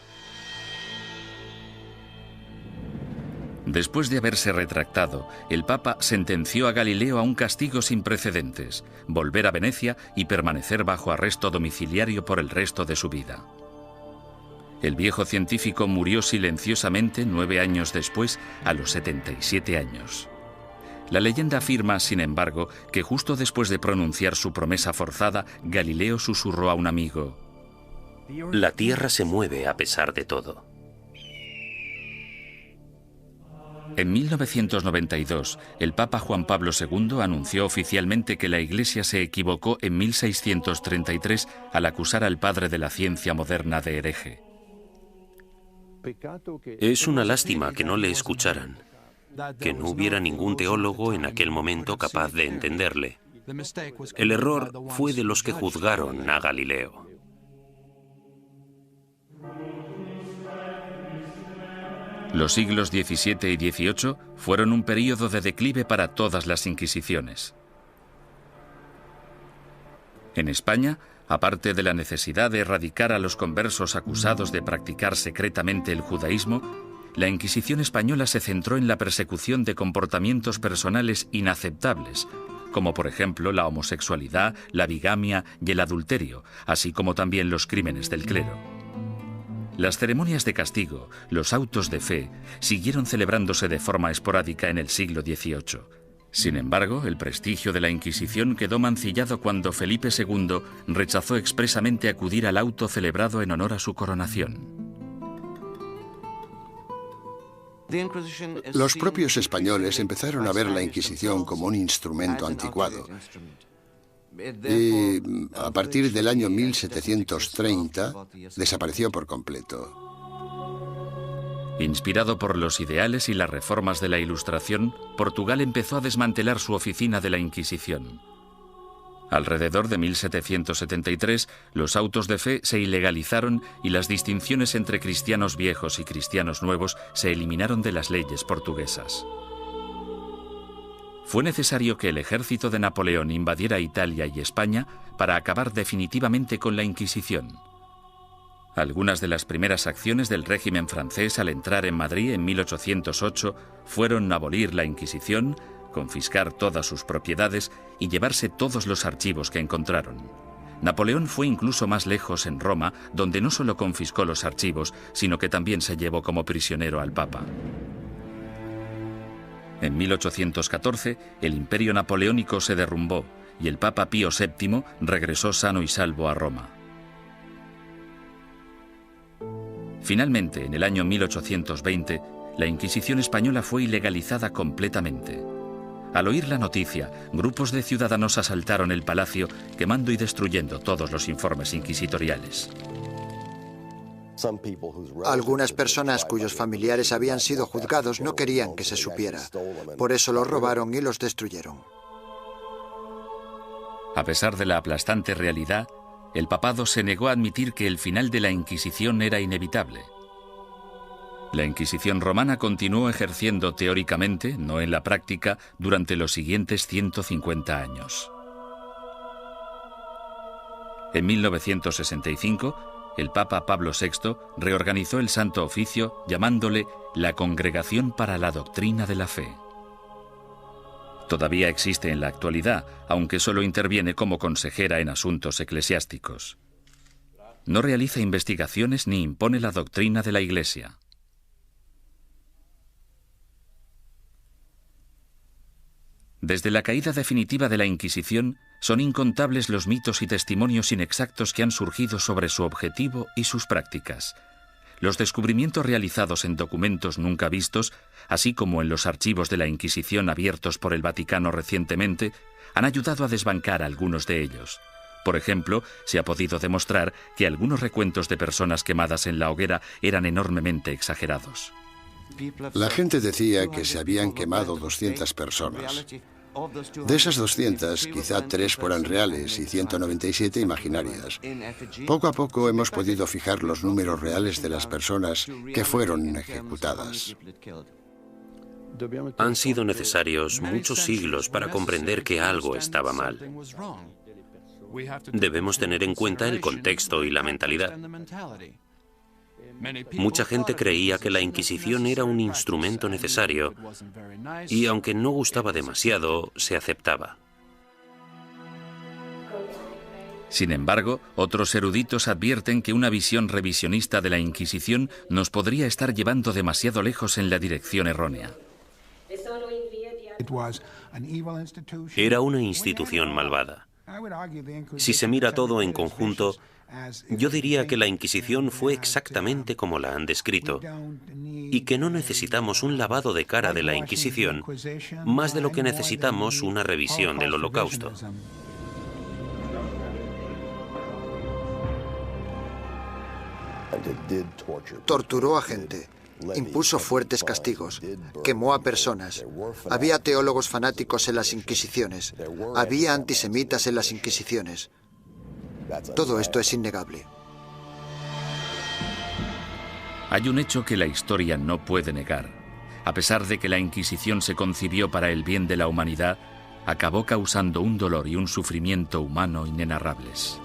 Después de haberse retractado, el Papa sentenció a Galileo a un castigo sin precedentes, volver a Venecia y permanecer bajo arresto domiciliario por el resto de su vida. El viejo científico murió silenciosamente 9 años después, a los 77 años. La leyenda afirma, sin embargo, que justo después de pronunciar su promesa forzada, Galileo susurró a un amigo: La Tierra se mueve a pesar de todo. En 1992, el Papa Juan Pablo II anunció oficialmente que la Iglesia se equivocó en 1633 al acusar al padre de la ciencia moderna de hereje. Es una lástima que no le escucharan, que no hubiera ningún teólogo en aquel momento capaz de entenderle. El error fue de los que juzgaron a Galileo. Los siglos XVII y XVIII fueron un período de declive para todas las inquisiciones. En España, aparte de la necesidad de erradicar a los conversos acusados de practicar secretamente el judaísmo, la Inquisición española se centró en la persecución de comportamientos personales inaceptables, como por ejemplo la homosexualidad, la bigamia y el adulterio, así como también los crímenes del clero. Las ceremonias de castigo, los autos de fe, siguieron celebrándose de forma esporádica en el siglo XVIII. Sin embargo, el prestigio de la Inquisición quedó mancillado cuando Felipe II rechazó expresamente acudir al auto celebrado en honor a su coronación. Los propios españoles empezaron a ver la Inquisición como un instrumento anticuado. Y a partir del año 1730 desapareció por completo. Inspirado por los ideales y las reformas de la Ilustración, Portugal empezó a desmantelar su oficina de la Inquisición. Alrededor de 1773, los autos de fe se ilegalizaron y las distinciones entre cristianos viejos y cristianos nuevos se eliminaron de las leyes portuguesas. Fue necesario que el ejército de Napoleón invadiera Italia y España para acabar definitivamente con la Inquisición. Algunas de las primeras acciones del régimen francés al entrar en Madrid en 1808 fueron abolir la Inquisición, confiscar todas sus propiedades y llevarse todos los archivos que encontraron. Napoleón fue incluso más lejos en Roma, donde no solo confiscó los archivos, sino que también se llevó como prisionero al Papa. En 1814, el imperio napoleónico se derrumbó y el Papa Pío VII regresó sano y salvo a Roma. Finalmente, en el año 1820, la Inquisición española fue ilegalizada completamente. Al oír la noticia, grupos de ciudadanos asaltaron el palacio, quemando y destruyendo todos los informes inquisitoriales. Algunas personas cuyos familiares habían sido juzgados no querían que se supiera. Por eso los robaron y los destruyeron. A pesar de la aplastante realidad, el papado se negó a admitir que el final de la Inquisición era inevitable. La Inquisición romana continuó ejerciendo teóricamente, no en la práctica, durante los siguientes 150 años. En 1965, el Papa Pablo VI reorganizó el Santo Oficio llamándole la Congregación para la Doctrina de la Fe. Todavía existe en la actualidad, aunque solo interviene como consejera en asuntos eclesiásticos. No realiza investigaciones ni impone la doctrina de la Iglesia. Desde la caída definitiva de la Inquisición, son incontables los mitos y testimonios inexactos que han surgido sobre su objetivo y sus prácticas. Los descubrimientos realizados en documentos nunca vistos, así como en los archivos de la Inquisición abiertos por el Vaticano recientemente, han ayudado a desbancar algunos de ellos. Por ejemplo, se ha podido demostrar que algunos recuentos de personas quemadas en la hoguera eran enormemente exagerados. La gente decía que se habían quemado 200 personas. De esas 200, quizá 3 fueran reales y 197 imaginarias. Poco a poco hemos podido fijar los números reales de las personas que fueron ejecutadas. Han sido necesarios muchos siglos para comprender que algo estaba mal. Debemos tener en cuenta el contexto y la mentalidad. Mucha gente creía que la Inquisición era un instrumento necesario y, aunque no gustaba demasiado, se aceptaba. Sin embargo, otros eruditos advierten que una visión revisionista de la Inquisición nos podría estar llevando demasiado lejos en la dirección errónea. Era una institución malvada. Si se mira todo en conjunto, yo diría que la Inquisición fue exactamente como la han descrito y que no necesitamos un lavado de cara de la Inquisición más de lo que necesitamos una revisión del Holocausto. Torturó a gente, impuso fuertes castigos, quemó a personas. Había teólogos fanáticos en las Inquisiciones, había antisemitas en las Inquisiciones. Todo esto es innegable. Hay un hecho que la historia no puede negar. A pesar de que la Inquisición se concibió para el bien de la humanidad, acabó causando un dolor y un sufrimiento humano inenarrables.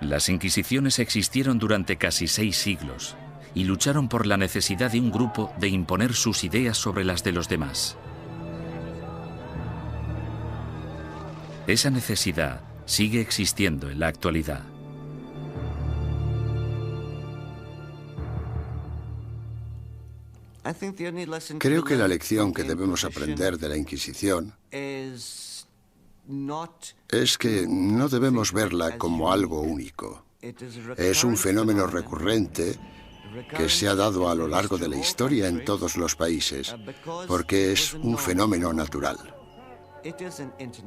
Las Inquisiciones existieron durante casi 6 siglos y lucharon por la necesidad de un grupo de imponer sus ideas sobre las de los demás. Esa necesidad sigue existiendo en la actualidad. Creo que la lección que debemos aprender de la Inquisición es que no debemos verla como algo único. Es un fenómeno recurrente que se ha dado a lo largo de la historia en todos los países, porque es un fenómeno natural.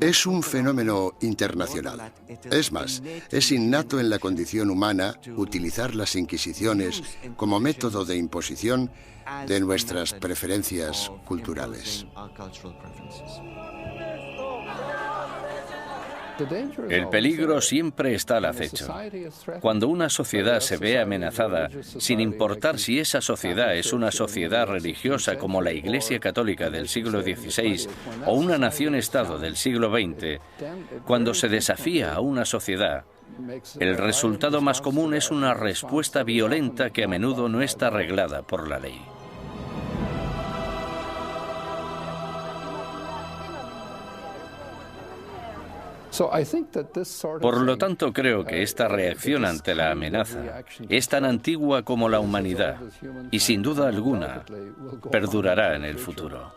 Es un fenómeno internacional. Es más, es innato en la condición humana utilizar las inquisiciones como método de imposición de nuestras preferencias culturales. El peligro siempre está al acecho. Cuando una sociedad se ve amenazada, sin importar si esa sociedad es una sociedad religiosa como la Iglesia Católica del siglo XVI o una nación-estado del siglo XX, cuando se desafía a una sociedad, el resultado más común es una respuesta violenta que a menudo no está reglada por la ley. Por lo tanto, creo que esta reacción ante la amenaza es tan antigua como la humanidad y, sin duda alguna, perdurará en el futuro.